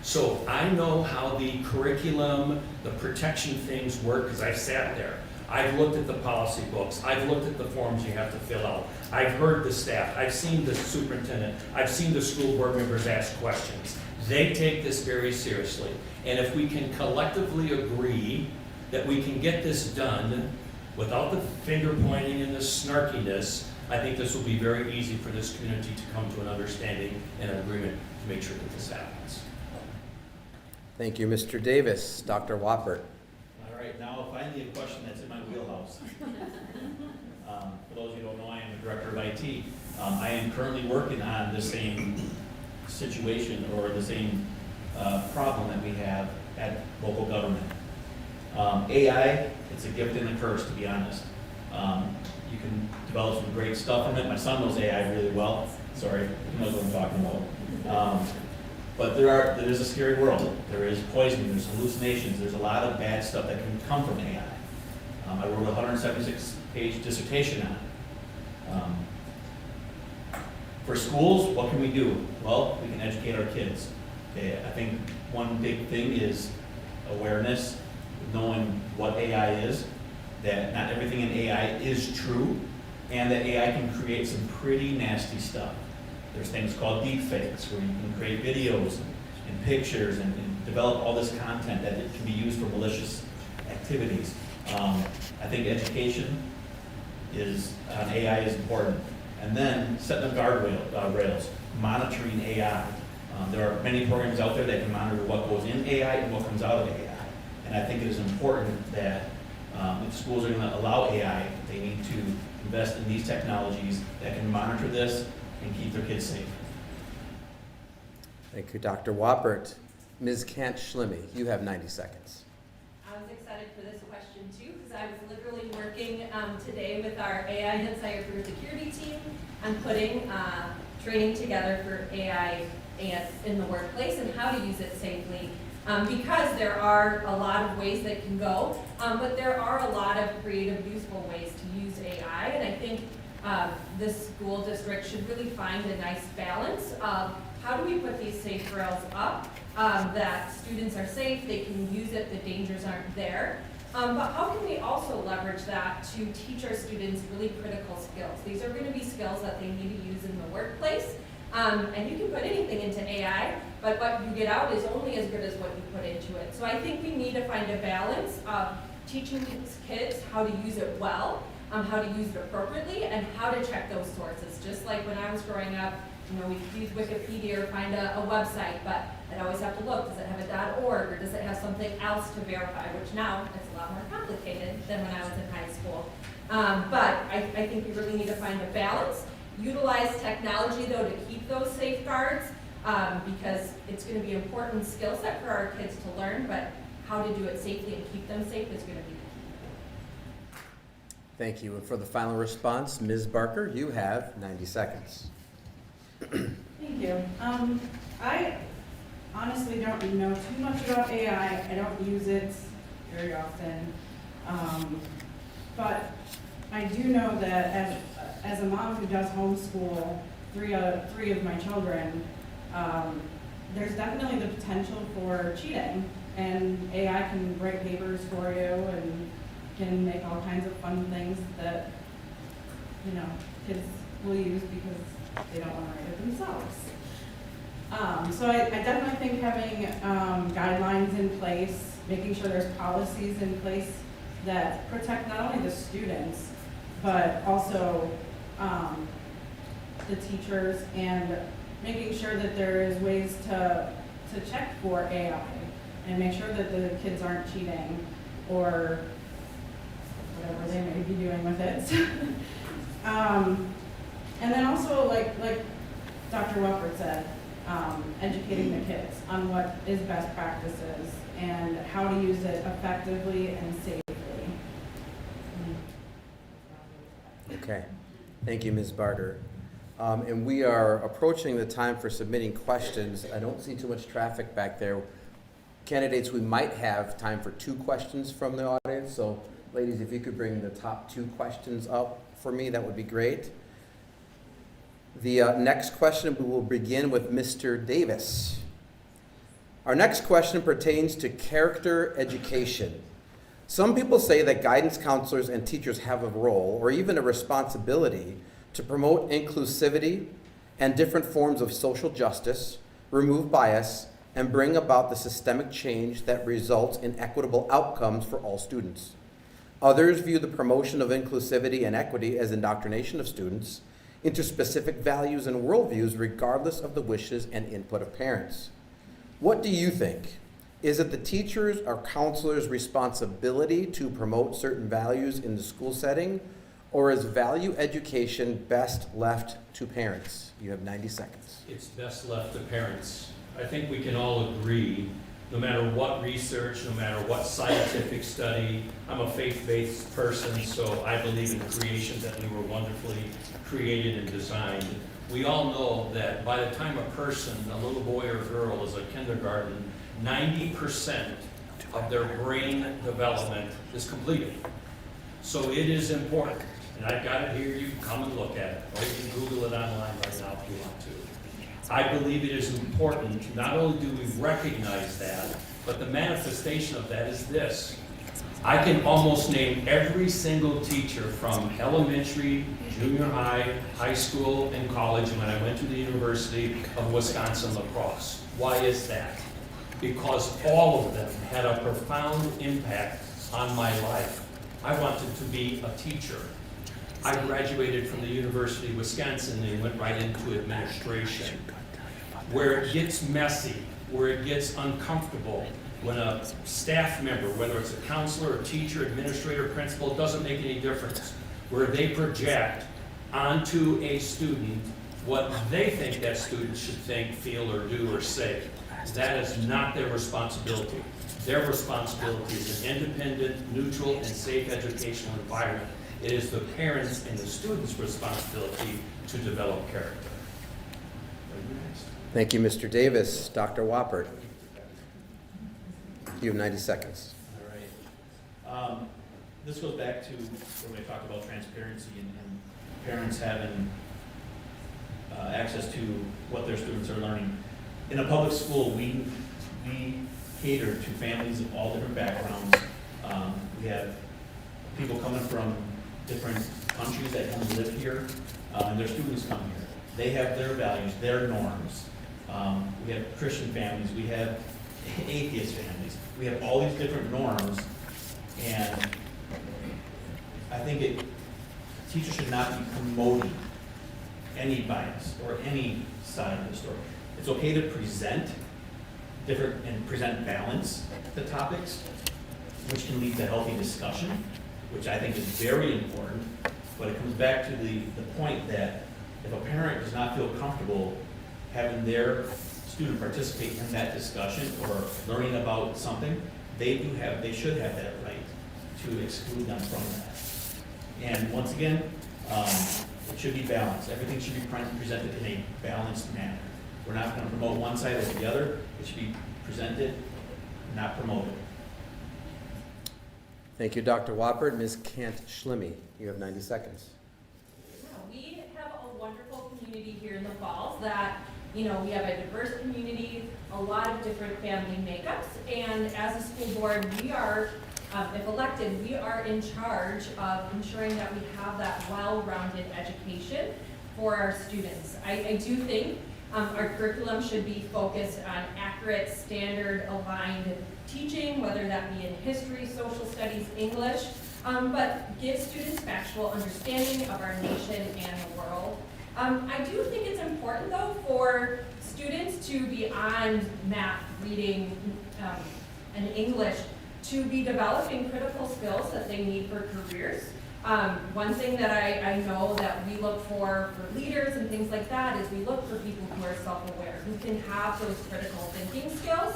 So I know how the curriculum, the protection things work, because I've sat there. I've looked at the policy books. I've looked at the forms you have to fill out. I've heard the staff. I've seen the superintendent. I've seen the school board members ask questions. They take this very seriously. And if we can collectively agree that we can get this done without the finger pointing and the snarkiness, I think this will be very easy for this community to come to an understanding and an agreement to make sure that this happens. Thank you, Mr. Davis. Dr. Wappert. All right, now finally a question that's in my wheelhouse. For those who don't know, I am the director of IT. I am currently working on the same situation or the same problem that we have at local government. AI, it's a gift and a curse, to be honest. You can develop some great stuff from it. My son knows AI really well. Sorry, he knows what I'm talking about. But there is a scary world. There is poisoning, there's hallucinations, there's a lot of bad stuff that can come from AI. I wrote a 176-page dissertation on it. For schools, what can we do? Well, we can educate our kids. Okay, I think one big thing is awareness, knowing what AI is, that not everything in AI is true, and that AI can create some pretty nasty stuff. There's things called deep fakes, where you can create videos and pictures and develop all this content that it can be used for malicious activities. I think education on AI is important. And then setting up rails, monitoring AI. There are many programs out there that can monitor what goes in AI and what comes out of AI. And I think it is important that if schools are going to allow AI, they need to invest in these technologies that can monitor this and keep their kids safe. Thank you, Dr. Wappert. Ms. Kant-Schlimme, you have 90 seconds. I was excited for this question too, because I was literally working today with our AI and cybersecurity team on putting training together for AI in the workplace and how to use it safely. Because there are a lot of ways that can go, but there are a lot of creative, useful ways to use AI, and I think this school district should really find a nice balance of how do we put these safe rails up, that students are safe, they can use it, the dangers aren't there. But how can we also leverage that to teach our students really critical skills? These are going to be skills that they need to use in the workplace. And you can put anything into AI, but what you get out is only as good as what you put into it. So I think we need to find a balance of teaching these kids how to use it well, how to use it appropriately, and how to check those sources. Just like when I was growing up, we could use Wikipedia or find a website, but I'd always have to look, does it have a .org, or does it have something else to verify, which now it's a lot more complicated than when I was in high school. But I think we really need to find a balance, utilize technology though to keep those safeguards, because it's going to be an important skill set for our kids to learn, but how to do it safely and keep them safe is going to be the key. Thank you. And for the final response, Ms. Barker, you have 90 seconds. Thank you. I honestly don't know too much about AI. I don't use it very often. But I do know that as a mom who does homeschool three of my children, there's definitely the potential for cheating. And AI can write papers for you and can make all kinds of fun things that, kids will use because they don't want to write it themselves. So I definitely think having guidelines in place, making sure there's policies in place that protect not only the students, but also the teachers, and making sure that there is ways to check for AI and make sure that the kids aren't cheating or whatever they may be doing with it. And then also, like Dr. Welford said, educating the kids on what is best practices and how to use it effectively and safely. Okay. Thank you, Ms. Barter. And we are approaching the time for submitting questions. I don't see too much traffic back there. Candidates, we might have time for 2 questions from the audience. So, ladies, if you could bring the top 2 questions up for me, that would be great. The next question, we will begin with Mr. Davis. Our next question pertains to character education. Some people say that guidance counselors and teachers have a role or even a responsibility to promote inclusivity and different forms of social justice, remove bias, and bring about the systemic change that results in equitable outcomes for all students. Others view the promotion of inclusivity and equity as indoctrination of students into specific values and worldviews regardless of the wishes and input of parents. What do you think? Is it the teachers' or counselors' responsibility to promote certain values in the school setting, or is value education best left to parents? You have 90 seconds. It's best left to parents. I think we can all agree, no matter what research, no matter what scientific study, I'm a faith-based person, so I believe in creation, that we were wonderfully created and designed. We all know that by the time a person, a little boy or girl, is a kindergarten, 90% of their brain development is completed. So it is important, and I've got it here, you can come and look at it, or you can Google it online right now if you want to. I believe it is important, not only do we recognize that, but the manifestation of that is this. I can almost name every single teacher from elementary, junior high, high school, and college when I went to the University of Wisconsin-La Crosse. Why is that? Because all of them had a profound impact on my life. I wanted to be a teacher. I graduated from the University of Wisconsin and went right into administration, where it gets messy, where it gets uncomfortable, when a staff member, whether it's a counselor, a teacher, administrator, principal, it doesn't make any difference, where they project onto a student what they think that student should think, feel, or do, or say. That is not their responsibility. Their responsibility is an independent, neutral, and safe educational environment. It is the parents' and the students' responsibility to develop character. Thank you, Mr. Davis. Dr. Woppert. You have 90 seconds. All right. This goes back to when we talked about transparency and parents having access to what their students are learning. In a public school, we cater to families of all different backgrounds. We have people coming from different countries that come live here, and their students come here. They have their values, their norms. We have Christian families, we have atheist families. We have all these different norms, and I think teachers should not be promoting any bias or any side of the story. It's okay to present different and present balance to topics, which can lead to healthy discussion, which I think is very important. But it comes back to the point that if a parent does not feel comfortable having their student participate in that discussion or learning about something, they should have that right to exclude them from that. And once again, it should be balanced. Everything should be presented in a balanced manner. We're not going to promote one side over the other. It should be presented, not promoted. Thank you, Dr. Wappert. Ms. Kant-Schlimme, you have 90 seconds. We have a wonderful community here in the Falls that, we have a diverse community, a lot of different family makeups, and as a school board, we are, if elected, we are in charge of ensuring that we have that well-rounded education for our students. I do think our curriculum should be focused on accurate, standard-aligned teaching, whether that be in history, social studies, English, but give students factual understanding of our nation and the world. I do think it's important, though, for students to be on math, reading, and English, to be developing critical skills that they need for careers. One thing that I know that we look for leaders and things like that is we look for people who are self-aware, who can have those critical thinking skills.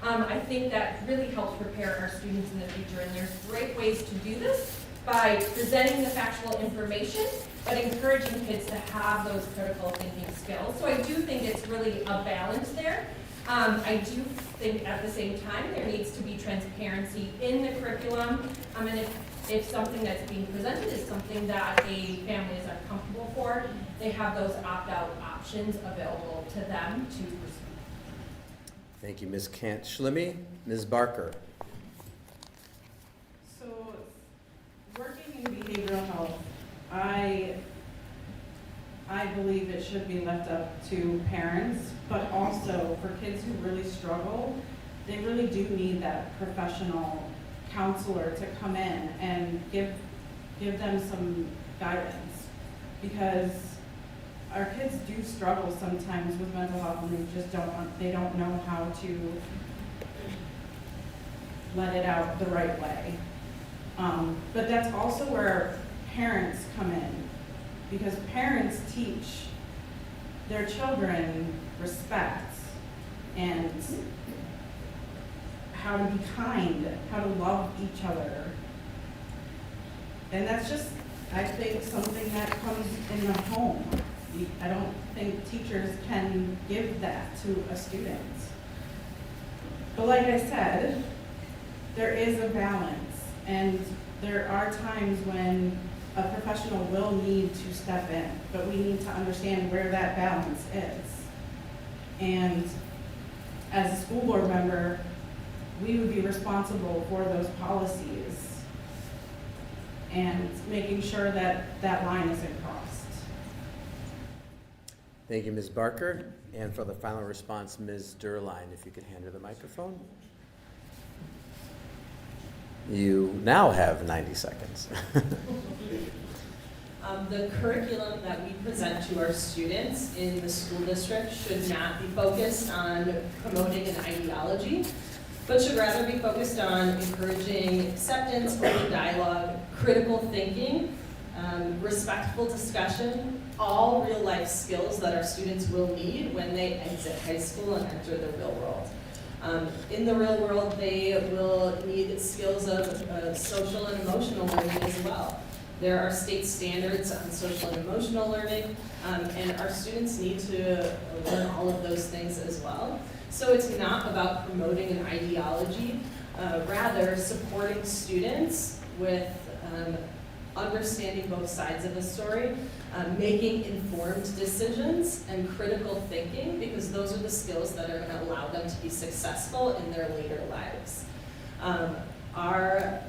I think that really helps prepare our students in the future, and there's great ways to do this by presenting the factual information, but encouraging kids to have those critical thinking skills. So I do think it's really a balance there. I do think at the same time there needs to be transparency in the curriculum. And if something that's being presented is something that a family is uncomfortable for, they have those opt-out options available to them to pursue. Thank you, Ms. Kant-Schlimme. Ms. Barker. So, working in behavioral health, I believe it should be left up to parents, but also for kids who really struggle, they really do need that professional counselor to come in and give them some guidance, because our kids do struggle sometimes with mental health, and they don't know how to let it out the right way. But that's also where parents come in, because parents teach their children respect and how to be kind, how to love each other. And that's just, I think, something that comes in the home. I don't think teachers can give that to a student. But like I said, there is a balance, and there are times when a professional will need to step in, but we need to understand where that balance is. And as a school board member, we would be responsible for those policies and making sure that that line isn't crossed. Thank you, Ms. Barker. And for the final response, Ms. Durline, if you could hand her the microphone. You now have 90 seconds. The curriculum that we present to our students in the school district should not be focused on promoting an ideology, but should rather be focused on encouraging acceptance, open dialogue, critical thinking, respectful discussion, all real-life skills that our students will need when they exit high school and enter the real world. In the real world, they will need skills of social and emotional learning as well. There are state standards on social and emotional learning, and our students need to learn all of those things as well. So it's not about promoting an ideology, rather supporting students with understanding both sides of the story, making informed decisions and critical thinking, because those are the skills that are going to allow them to be successful in their later lives. Our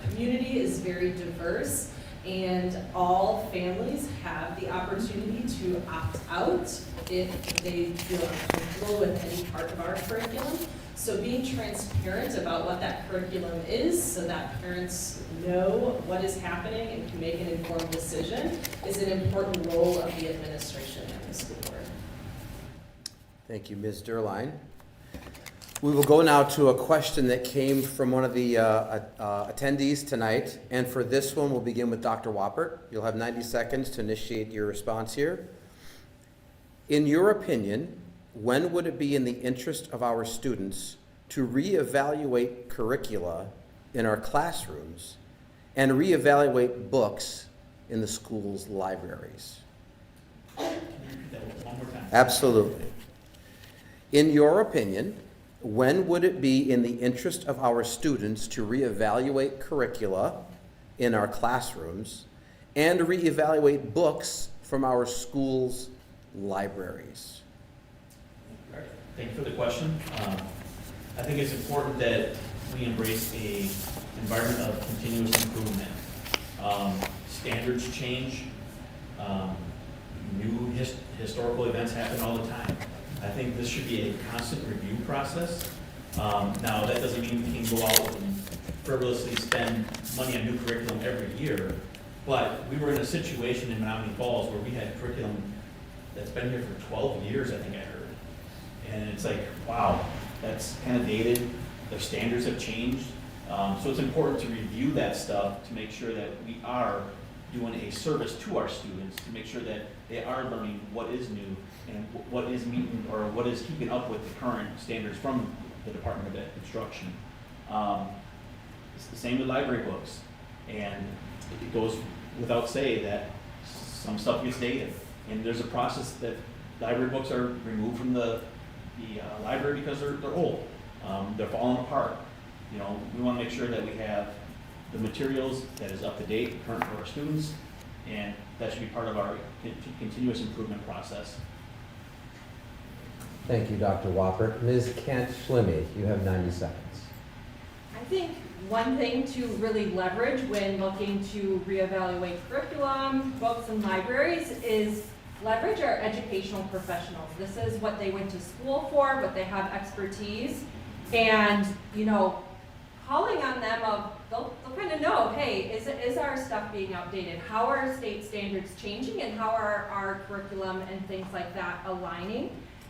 community is very diverse, And all families have the opportunity to opt out if they feel uncomfortable with any part of our curriculum. So being transparent about what that curriculum is so that parents know what is happening and can make an informed decision is an important role of the administration and the school board. Thank you, Ms. Derline. We will go now to a question that came from one of the attendees tonight. And for this one, we'll begin with Dr. Wappert. You'll have 90 seconds to initiate your response here. In your opinion, when would it be in the interest of our students to reevaluate curricula in our classrooms and reevaluate books in the school's libraries? Can you repeat that one more time? Absolutely. In your opinion, when would it be in the interest of our students to reevaluate curricula in our classrooms and reevaluate books from our schools' libraries? All right. Thank you for the question. I think it's important that we embrace a environment of continuous improvement. Standards change. New historical events happen all the time. I think this should be a constant review process. Now, that doesn't mean we can go out and frivolously spend money on new curriculum every year, but we were in a situation in Menomonee Falls where we had curriculum that's been here for 12 years, I think I heard. And it's like, wow, that's kind of dated. Their standards have changed. So it's important to review that stuff to make sure that we are doing a service to our students, to make sure that they are learning what is new and what is meeting or what is keeping up with the current standards from the Department of Instruction. It's the same with library books. And it goes without saying that some stuff gets dated. And there's a process that library books are removed from the library because they're old. They're falling apart. You know, we want to make sure that we have the materials that is up to date, current for our students, and that should be part of our continuous improvement process. Thank you, Dr. Wappert. Ms. Kent-Schlimme, you have 90 seconds. I think one thing to really leverage when looking to reevaluate curriculum, books, and libraries is leverage our educational professionals. This is what they went to school for, what they have expertise, and, you know, calling on them, they'll kind of know, hey, is our stuff being updated? How are state standards changing, and how are our curriculum and things like that aligning?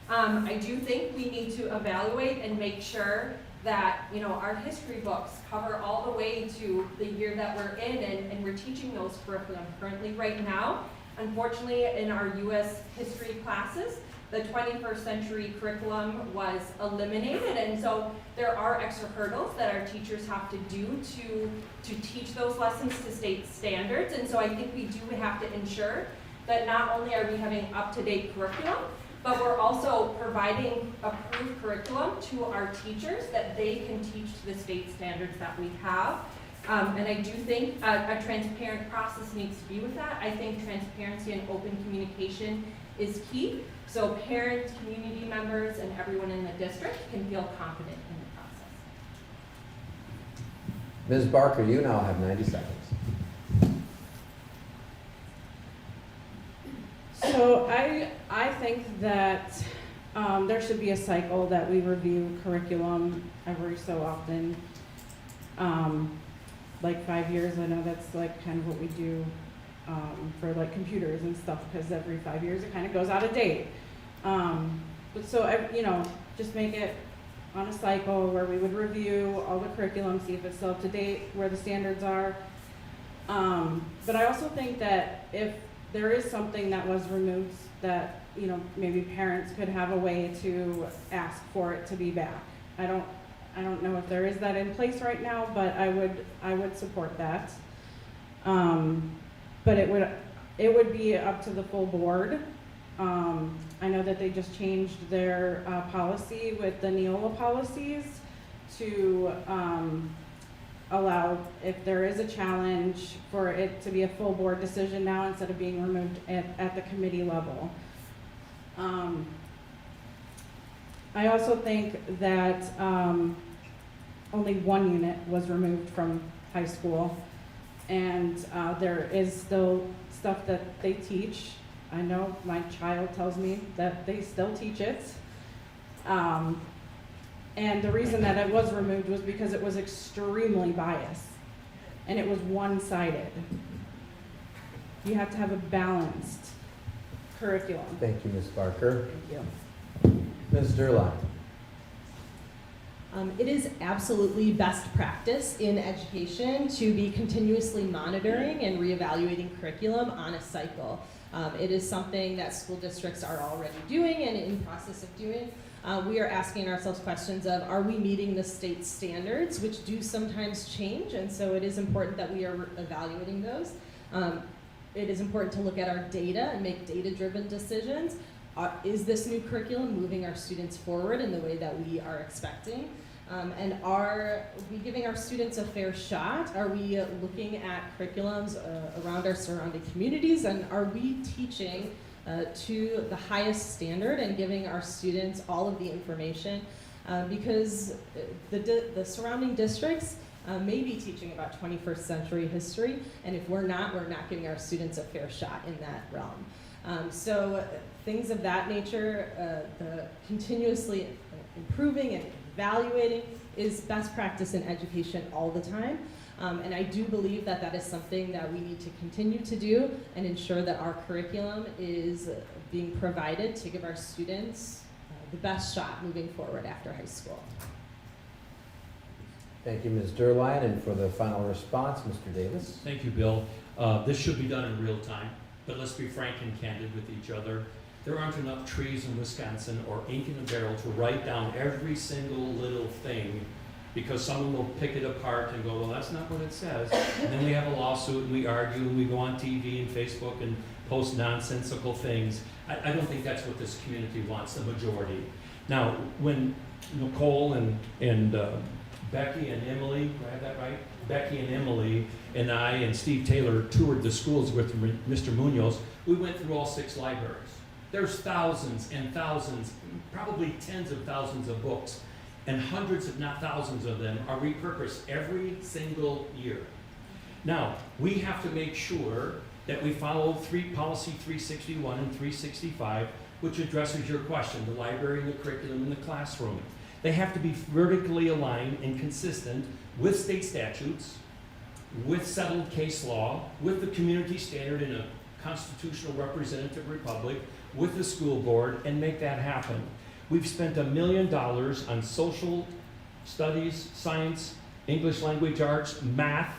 I do think we need to evaluate and make sure that, you know, our history books cover all the way to the year that we're in, and we're teaching those curriculum currently right now. Unfortunately, in our U.S. history classes, the 21st century curriculum was eliminated, and so there are extra hurdles that our teachers have to do to teach those lessons to state standards. And so I think we do have to ensure that not only are we having up-to-date curriculum, but we're also providing approved curriculum to our teachers that they can teach to the state standards that we have. And I do think a transparent process needs to be with that. I think transparency and open communication is key, so parents, community members, and everyone in the district can feel confident in the process. Ms. Barker, you now have 90 seconds. So I think that there should be a cycle that we review curriculum every so often. Like 5 years, I know that's like kind of what we do for like computers and stuff, because every 5 years it kind of goes out of date. But so, you know, just make it on a cycle where we would review all the curriculum, see if it's still up to date, where the standards are. But I also think that if there is something that was removed, that, you know, maybe parents could have a way to ask for it to be back. I don't know if there is that in place right now, but I would support that. But it would be up to the full board. I know that they just changed their policy with the Neola policies to allow, if there is a challenge, for it to be a full board decision now instead of being removed at the committee level. I also think that only one unit was removed from high school. And there is still stuff that they teach. I know my child tells me that they still teach it. And the reason that it was removed was because it was extremely biased and it was one-sided. You have to have a balanced curriculum. Thank you, Ms. Barker. Thank you. Ms. Durline. It is absolutely best practice in education to be continuously monitoring and reevaluating curriculum on a cycle. It is something that school districts are already doing and in process of doing. We are asking ourselves questions of, are we meeting the state standards, which do sometimes change, and so it is important that we are evaluating those. It is important to look at our data and make data-driven decisions. Is this new curriculum moving our students forward in the way that we are expecting? And are we giving our students a fair shot? Are we looking at curriculums around our surrounding communities? And are we teaching to the highest standard and giving our students all of the information? Because the surrounding districts may be teaching about 21st century history, and if we're not giving our students a fair shot in that realm. So things of that nature, the continuously improving and evaluating is best practice in education all the time. And I do believe that that is something that we need to continue to do and ensure that our curriculum is being provided to give our students the best shot moving forward after high school. Thank you, Ms. Durline. And for the final response, Mr. Davis. Thank you, Bill. This should be done in real time, but let's be frank and candid with each other. There aren't enough trees in Wisconsin or ink in a barrel to write down every single little thing, because someone will pick it apart and go, well, that's not what it says. And then we have a lawsuit and we argue and we go on TV and Facebook and post nonsensical things. I don't think that's what this community wants, the majority. Now, when Nicole and Becky and Emily, do I have that right? Becky and Emily and I and Steve Taylor toured the schools with Mr. Munoz, we went through all 6 libraries. There's thousands and thousands, probably tens of thousands of books, and hundreds, if not thousands of them, are repurposed every single year. Now, we have to make sure that we follow Policy 361 and 365, which addresses your question, the library and the curriculum in the classroom. They have to be vertically aligned and consistent with state statutes, with settled case law, with the community standard in a constitutional representative republic, with the school board, and make that happen. We've spent $1 million on social studies, science, English language arts, math.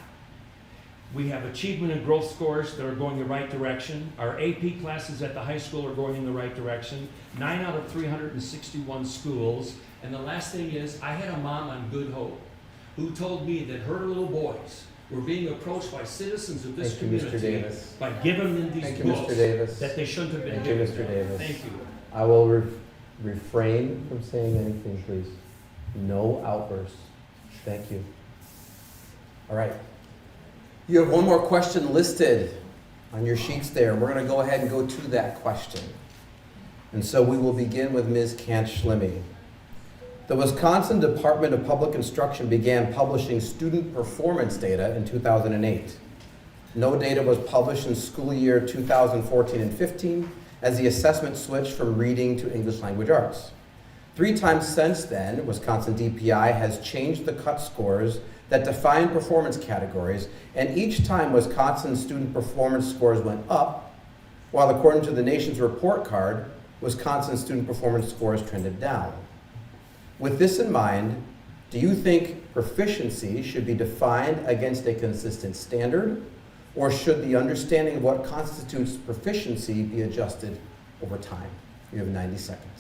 We have achievement and growth scores that are going the right direction. Our AP classes at the high school are going in the right direction. 9 out of 361 schools. And the last thing is, I had a mom on Good Hope who told me that her little boys were being approached by citizens of this community by giving them these books that they shouldn't have been given. Thank you, Mr. Davis. Thank you. I will refrain from saying anything, please. No outbursts. Thank you. All right. You have one more question listed on your sheets there. We're going to go ahead and go to that question. And so we will begin with Ms. Kant-Schlimme. The Wisconsin Department of Public Instruction began publishing student performance data in 2008. No data was published in school year 2014 and 15 as the assessment switched from reading to English language arts. 3 times since then, Wisconsin DPI has changed the cut scores that define performance categories, and each time Wisconsin student performance scores went up, while according to the nation's report card, Wisconsin student performance scores trended down. With this in mind, do you think proficiency should be defined against a consistent standard, or should the understanding of what constitutes proficiency be adjusted over time? You have 90 seconds.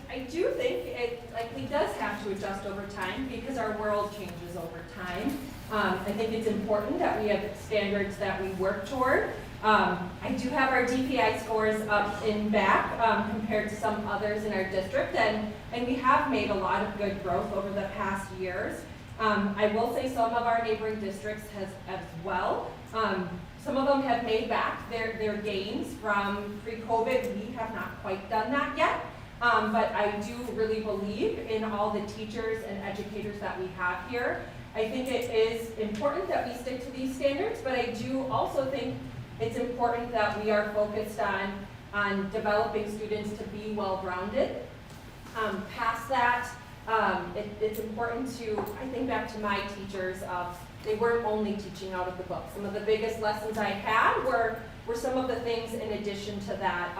I do think it likely does have to adjust over time because our world changes over time. I think it's important that we have standards that we work toward. I do have our DPI scores up in back compared to some others in our district, and we have made a lot of good growth over the past years. I will say some of our neighboring districts has as well. Some of them have made back their gains from pre-COVID. We have not quite done that yet. But I do really believe in all the teachers and educators that we have here. I think it is important that we stick to these standards, but I do also think it's important that we are focused on developing students to be well-rounded. Past that, it's important to, I think back to my teachers of, they weren't only teaching out of the book. Some of the biggest lessons I had were some of the things in addition to that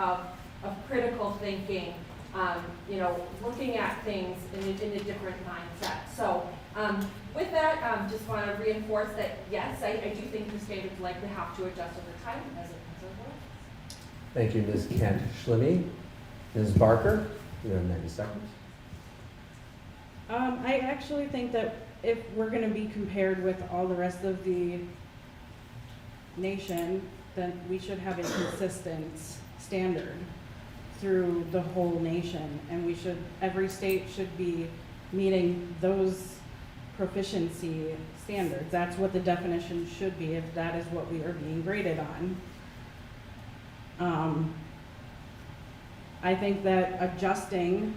of critical thinking, looking at things in a different mindset. So with that, just want to reinforce that, yes, I do think the standards likely have to adjust over time as a whole. Thank you, Ms. Kent-Schlimme. Ms. Barker, you have 90 seconds. I actually think that if we're going to be compared with all the rest of the nation, then we should have a consistent standard through the whole nation, and every state should be meeting those proficiency standards. That's what the definition should be if that is what we are being graded on. I think that adjusting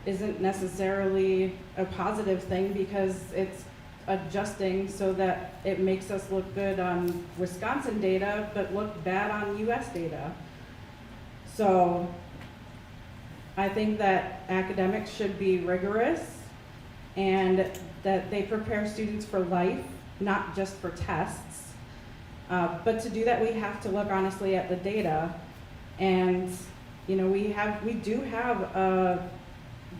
isn't necessarily a positive thing because it's adjusting so that it makes us look good on Wisconsin data but look bad on US data. So I think that academics should be rigorous and that they prepare students for life, not just for tests. But to do that, we have to look honestly at the data. And we do have a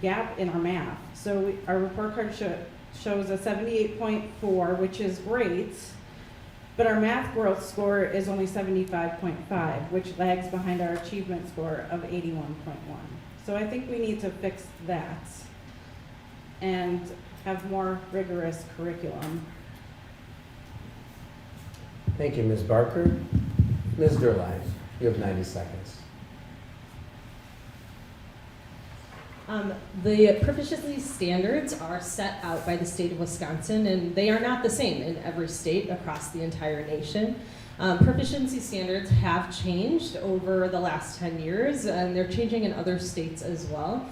gap in our math. So our report card shows a 78.4, which is great, but our math growth score is only 75.5, which lags behind our achievement score of 81.1. So I think we need to fix that and have more rigorous curriculum. Thank you, Ms. Barker. Ms. Derline, you have 90 seconds. The proficiency standards are set out by the state of Wisconsin, and they are not the same in every state across the entire nation. Proficiency standards have changed over the last 10 years, and they're changing in other states as well,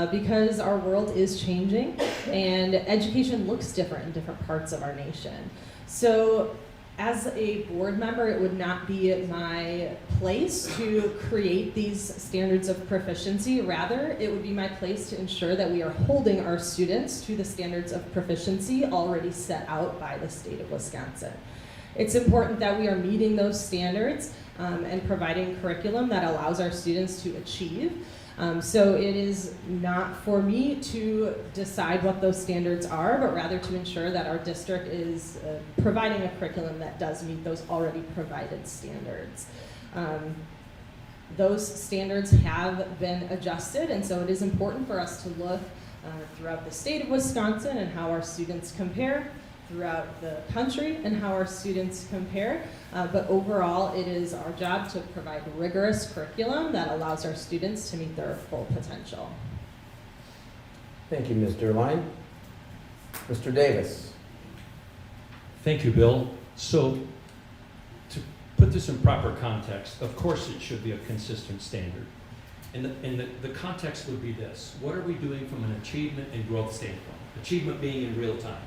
because our world is changing, and education looks different in different parts of our nation. So as a board member, it would not be my place to create these standards of proficiency. Rather, it would be my place to ensure that we are holding our students to the standards of proficiency already set out by the state of Wisconsin. It's important that we are meeting those standards and providing curriculum that allows our students to achieve. So it is not for me to decide what those standards are, but rather to ensure that our district is providing a curriculum that does meet those already provided standards. Those standards have been adjusted, and so it is important for us to look throughout the state of Wisconsin and how our students compare, throughout the country and how our students compare, but overall it is our job to provide rigorous curriculum that allows our students to meet their full potential. Thank you, Ms. Derline. Mr. Davis. Thank you, Bill. So to put this in proper context, of course it should be a consistent standard. And the context would be this: what are we doing from an achievement and growth standpoint? Achievement being in real time.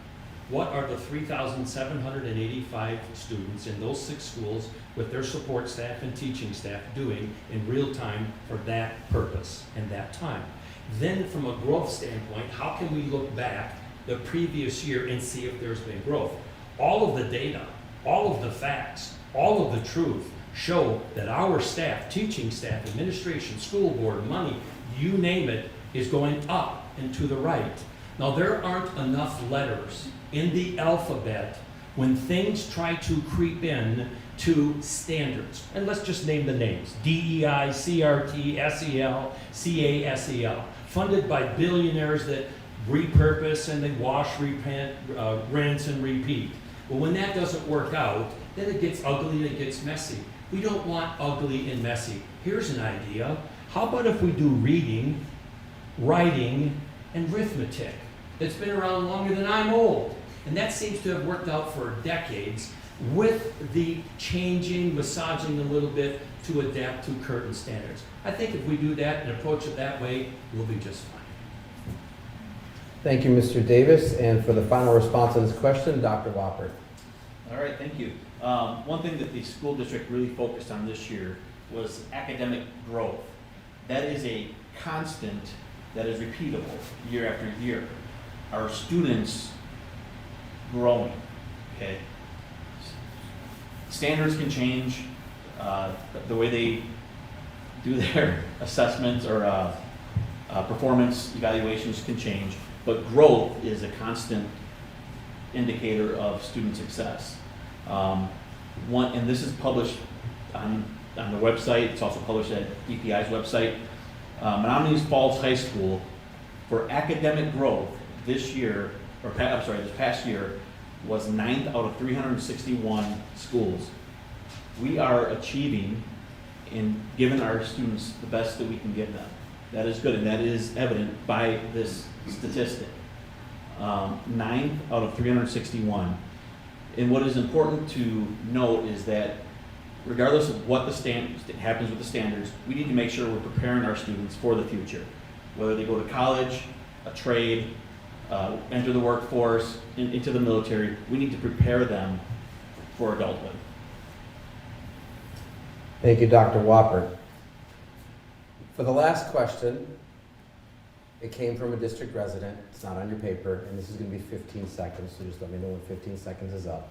What are the 3,785 students in those 6 schools with their support staff and teaching staff doing in real time for that purpose and that time? Then from a growth standpoint, how can we look back the previous year and see if there's been growth? All of the data, all of the facts, all of the truth show that our staff, teaching staff, administration, school board, money, you name it, is going up and to the right. Now there aren't enough letters in the alphabet when things try to creep in to standards. And let's just name the names: DEI, CRT, SEL, CASEL, funded by billionaires that repurpose and they wash, rinse, and repeat. Well, when that doesn't work out, then it gets ugly and it gets messy. We don't want ugly and messy. Here's an idea. How about if we do reading, writing, and arithmetic? It's been around longer than I'm old. And that seems to have worked out for decades with the changing, massaging a little bit to adapt to current standards. I think if we do that and approach it that way, we'll be just fine. Thank you, Mr. Davis. And for the final response on this question, Dr. Whopper. All right, thank you. One thing that the school district really focused on this year was academic growth. That is a constant that is repeatable year after year. Our students growing, okay? Standards can change, the way they do their assessments or performance evaluations can change, but growth is a constant indicator of student success. And this is published on the website. It's also published at DPI's website. Menomonee Falls High School, for academic growth this year, this past year, was 9th out of 361 schools. We are achieving and giving our students the best that we can give them. That is good, and that is evident by this statistic. 9th out of 361. And what is important to note is that regardless of what happens with the standards, we need to make sure we're preparing our students for the future. Whether they go to college, a trade, enter the workforce, into the military, we need to prepare them for adulthood. Thank you, Dr. Whopper. For the last question, it came from a district resident. It's not on your paper, and this is going to be 15 seconds, so just let me know when 15 seconds is up.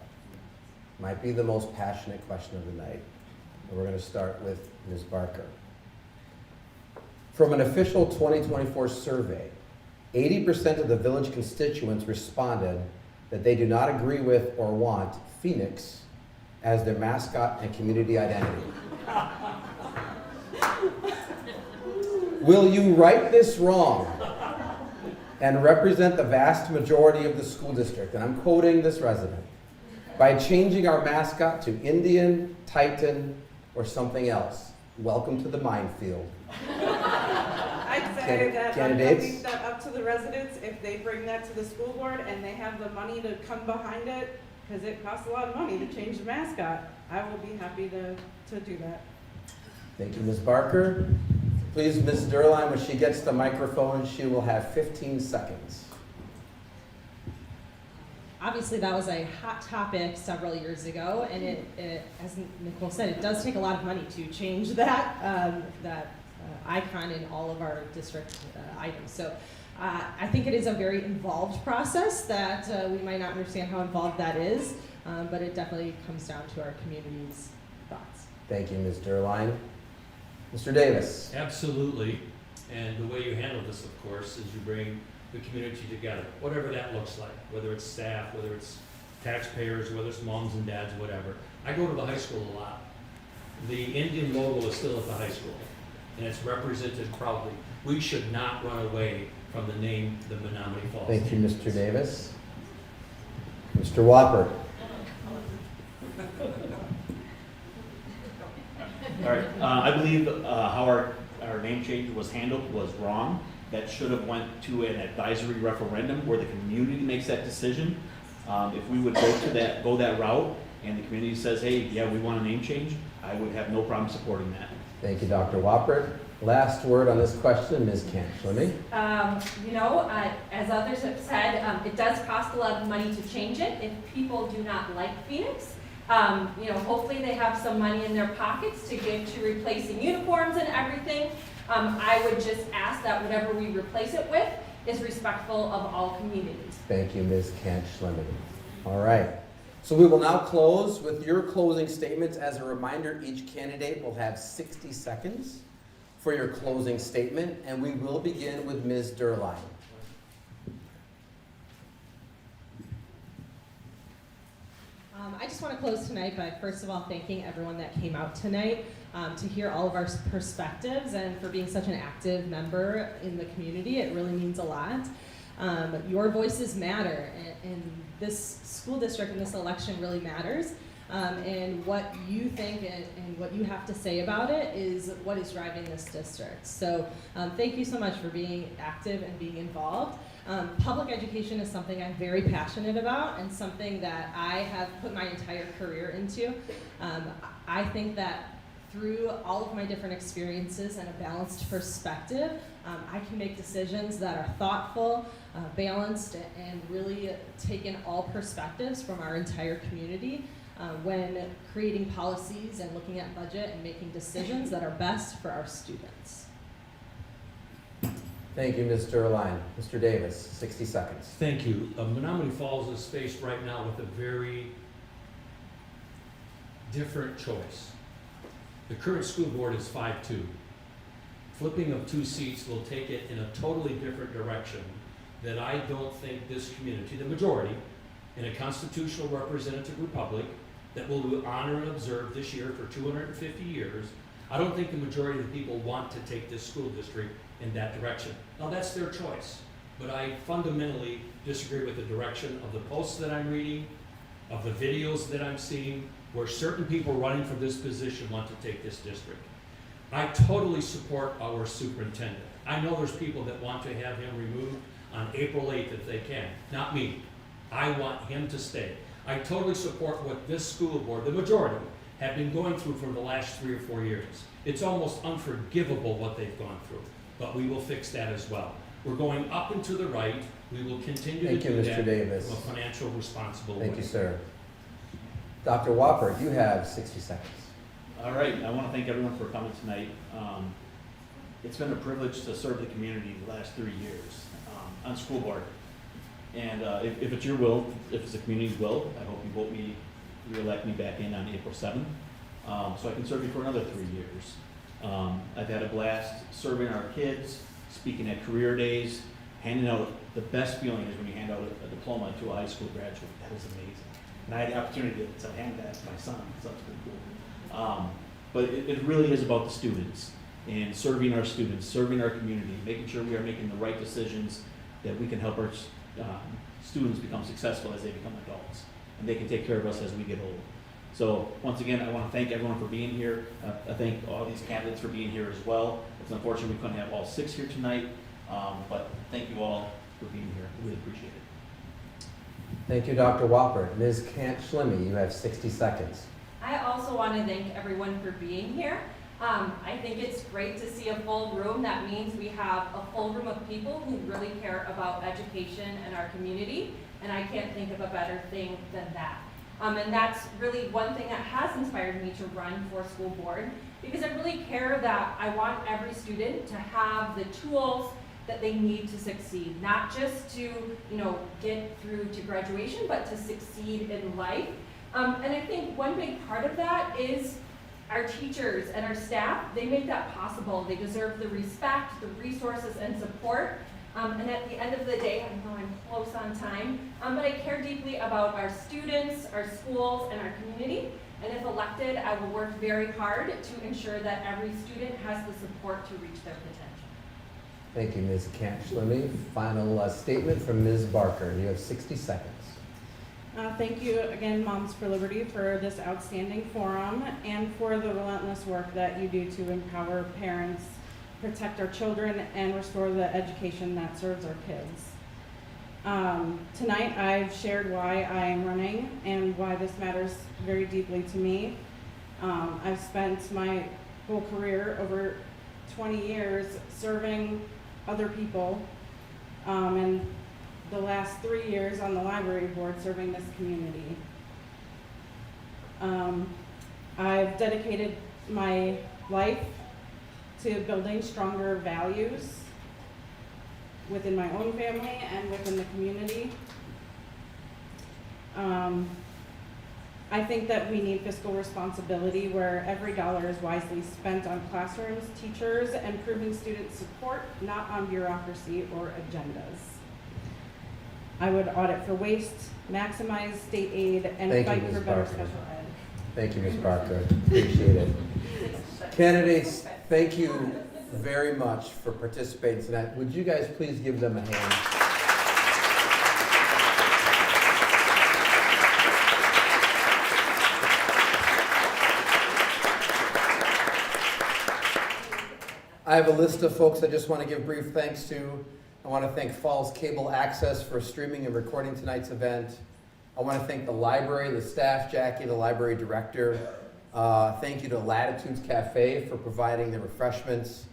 Might be the most passionate question of the night. And we're going to start with Ms. Barker. From an official 2024 survey, 80% of the village constituents responded that they do not agree with or want Phoenix as their mascot and community identity. Will you right this wrong and represent the vast majority of the school district, and I'm quoting this resident, by changing our mascot to Indian, Titan, or something else? Welcome to the minefield. I'd say that I'm Candidates? leaving that up to the residents. If they bring that to the school board and they have the money to come behind it, because it costs a lot of money to change the mascot, I will be happy to do that. Thank you, Ms. Barker. Please, Ms. Durline, when she gets the microphone, she will have 15 seconds. Obviously, that was a hot topic several years ago, and it, as Nicole said, it does take a lot of money to change that icon in all of our district items. So I think it is a very involved process that we might not understand how involved that is, but it definitely comes down to our community's thoughts. Thank you, Ms. Durline. Mr. Davis. Absolutely. And the way you handle this, of course, is you bring the community together, whatever that looks like, whether it's staff, whether it's taxpayers, whether it's moms and dads, whatever. I go to the high school a lot. The Indian logo is still at the high school, and it's represented proudly. We should not run away from the name, the Menomonee Falls. Thank you, Mr. Davis. Mr. Whopper. All right, I believe how our name change was handled was wrong. That should have went to an advisory referendum where the community makes that decision. If we would go that route and the community says, hey, yeah, we want a name change, I would have no problem supporting that. Thank you, Dr. Whopper. Last word on this question, Ms. Cantley. As others have said, it does cost a lot of money to change it. If people do not like Phoenix, hopefully they have some money in their pockets to give to replacing uniforms and everything. I would just ask that whatever we replace it with is respectful of all communities. Thank you, Ms. Cantley. All right. So we will now close with your closing statements. As a reminder, each candidate will have 60 seconds for your closing statement, and we will begin with Ms. Durline. I just want to close tonight by, first of all, thanking everyone that came out tonight to hear all of our perspectives and for being such an active member in the community. It really means a lot. Your voices matter, and this school district and this election really matters. And what you think and what you have to say about it is what is driving this district. So thank you so much for being active and being involved. Public education is something I'm very passionate about and something that I have put my entire career into. I think that through all of my different experiences and a balanced perspective, I can make decisions that are thoughtful, balanced, and really take in all perspectives from our entire community when creating policies and looking at budget and making decisions that are best for our students. Thank you, Ms. Durline. Mr. Davis, 60 seconds. Thank you. Menomonee Falls is faced right now with a very different choice. The current school board is 5-2. Flipping of 2 seats will take it in a totally different direction that I don't think this community, the majority, in a constitutional representative republic that will honor and observe this year for 250 years, I don't think the majority of the people want to take this school district in that direction. Now, that's their choice, but I fundamentally disagree with the direction of the posts that I'm reading, of the videos that I'm seeing, where certain people running for this position want to take this district. I totally support our superintendent. I know there's people that want to have him removed on April 8th if they can. Not me. I want him to stay. I totally support what this school board, the majority, have been going through for the last 3 or 4 years. It's almost unforgivable what they've gone through, but we will fix that as well. We're going up and to the right. We will continue to do that in a financial responsible way. Thank you, sir. Dr. Whopper, you have 60 seconds. All right, I want to thank everyone for coming tonight. It's been a privilege to serve the community the last 3 years on school board. And if it's your will, if it's the community's will, I hope you vote me, re-elect me back in on April 7th, so I can serve you for another 3 years. I've had a blast serving our kids, speaking at career days, handing out, the best feeling is when you hand out a diploma to a high school graduate. That was amazing. And I had the opportunity to hand that to my son, so that's pretty cool. But it really is about the students and serving our students, serving our community, making sure we are making the right decisions that we can help our students become successful as they become adults, and they can take care of us as we get old. So once again, I want to thank everyone for being here. I thank all these candidates for being here as well. It's unfortunate we couldn't have all 6 here tonight, but thank you all for being here. I really appreciate it. Thank you, Dr. Whopper. Ms. Kant-Schlimme, you have 60 seconds. I also want to thank everyone for being here. I think it's great to see a full room. That means we have a full room of people who really care about education and our community, and I can't think of a better thing than that. And that's really one thing that has inspired me to run for school board, because I really care that I want every student to have the tools that they need to succeed, not just to, get through to graduation, but to succeed in life. And I think one big part of that is our teachers and our staff. They make that possible. They deserve the respect, the resources, and support. And at the end of the day, I know I'm close on time, but I care deeply about our students, our schools, and our community. And if elected, I will work very hard to ensure that every student has the support to reach their potential. Thank you, Ms. Kant-Schlimme. Final statement from Ms. Barker. You have 60 seconds. Thank you again, Moms for Liberty, for this outstanding forum and for the relentless work that you do to empower parents, protect our children, and restore the education that serves our kids. Tonight I've shared why I am running and why this matters very deeply to me. I've spent my whole career, over 20 years, serving other people, and the last 3 years on the library board serving this community. I've dedicated my life to building stronger values within my own family and within the community. I think that we need fiscal responsibility where every dollar is wisely spent on classrooms, teachers, and improving student support, not on bureaucracy or agendas. I would audit for waste, maximize state aid, and fight for better special ed. Thank you, Ms. Barker. Appreciate it. Candidates, thank you very much for participating tonight. Would you guys please give them a hand? I have a list of folks I just want to give brief thanks to. I want to thank Falls Cable Access for streaming and recording tonight's event. I want to thank the library, the staff, Jackie, the library director, Thank you to Latitudes Cafe for providing the refreshments.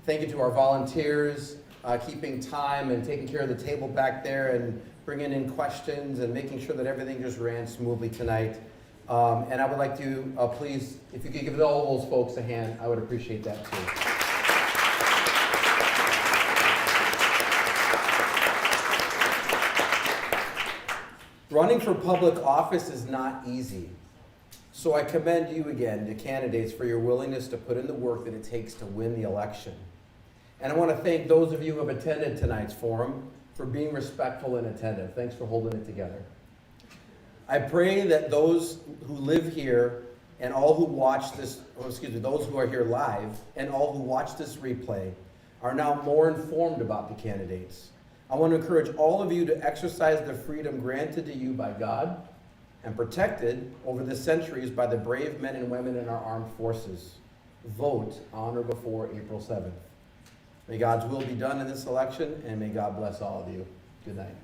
Thank you to our volunteers, keeping time and taking care of the table back there and bringing in questions and making sure that everything just ran smoothly tonight. And I would like to, please, if you could give all those folks a hand, I would appreciate that too. Running for public office is not easy. So I commend you again, the candidates, for your willingness to put in the work that it takes to win the election. And I want to thank those of you who have attended tonight's forum for being respectful and attentive. Thanks for holding it together. I pray that those who live here and all who watch this, those who are here live and all who watch this replay are now more informed about the candidates. I want to encourage all of you to exercise the freedom granted to you by God and protected over the centuries by the brave men and women in our armed forces. Vote on or before April 7th. May God's will be done in this election, and may God bless all of you. Good night.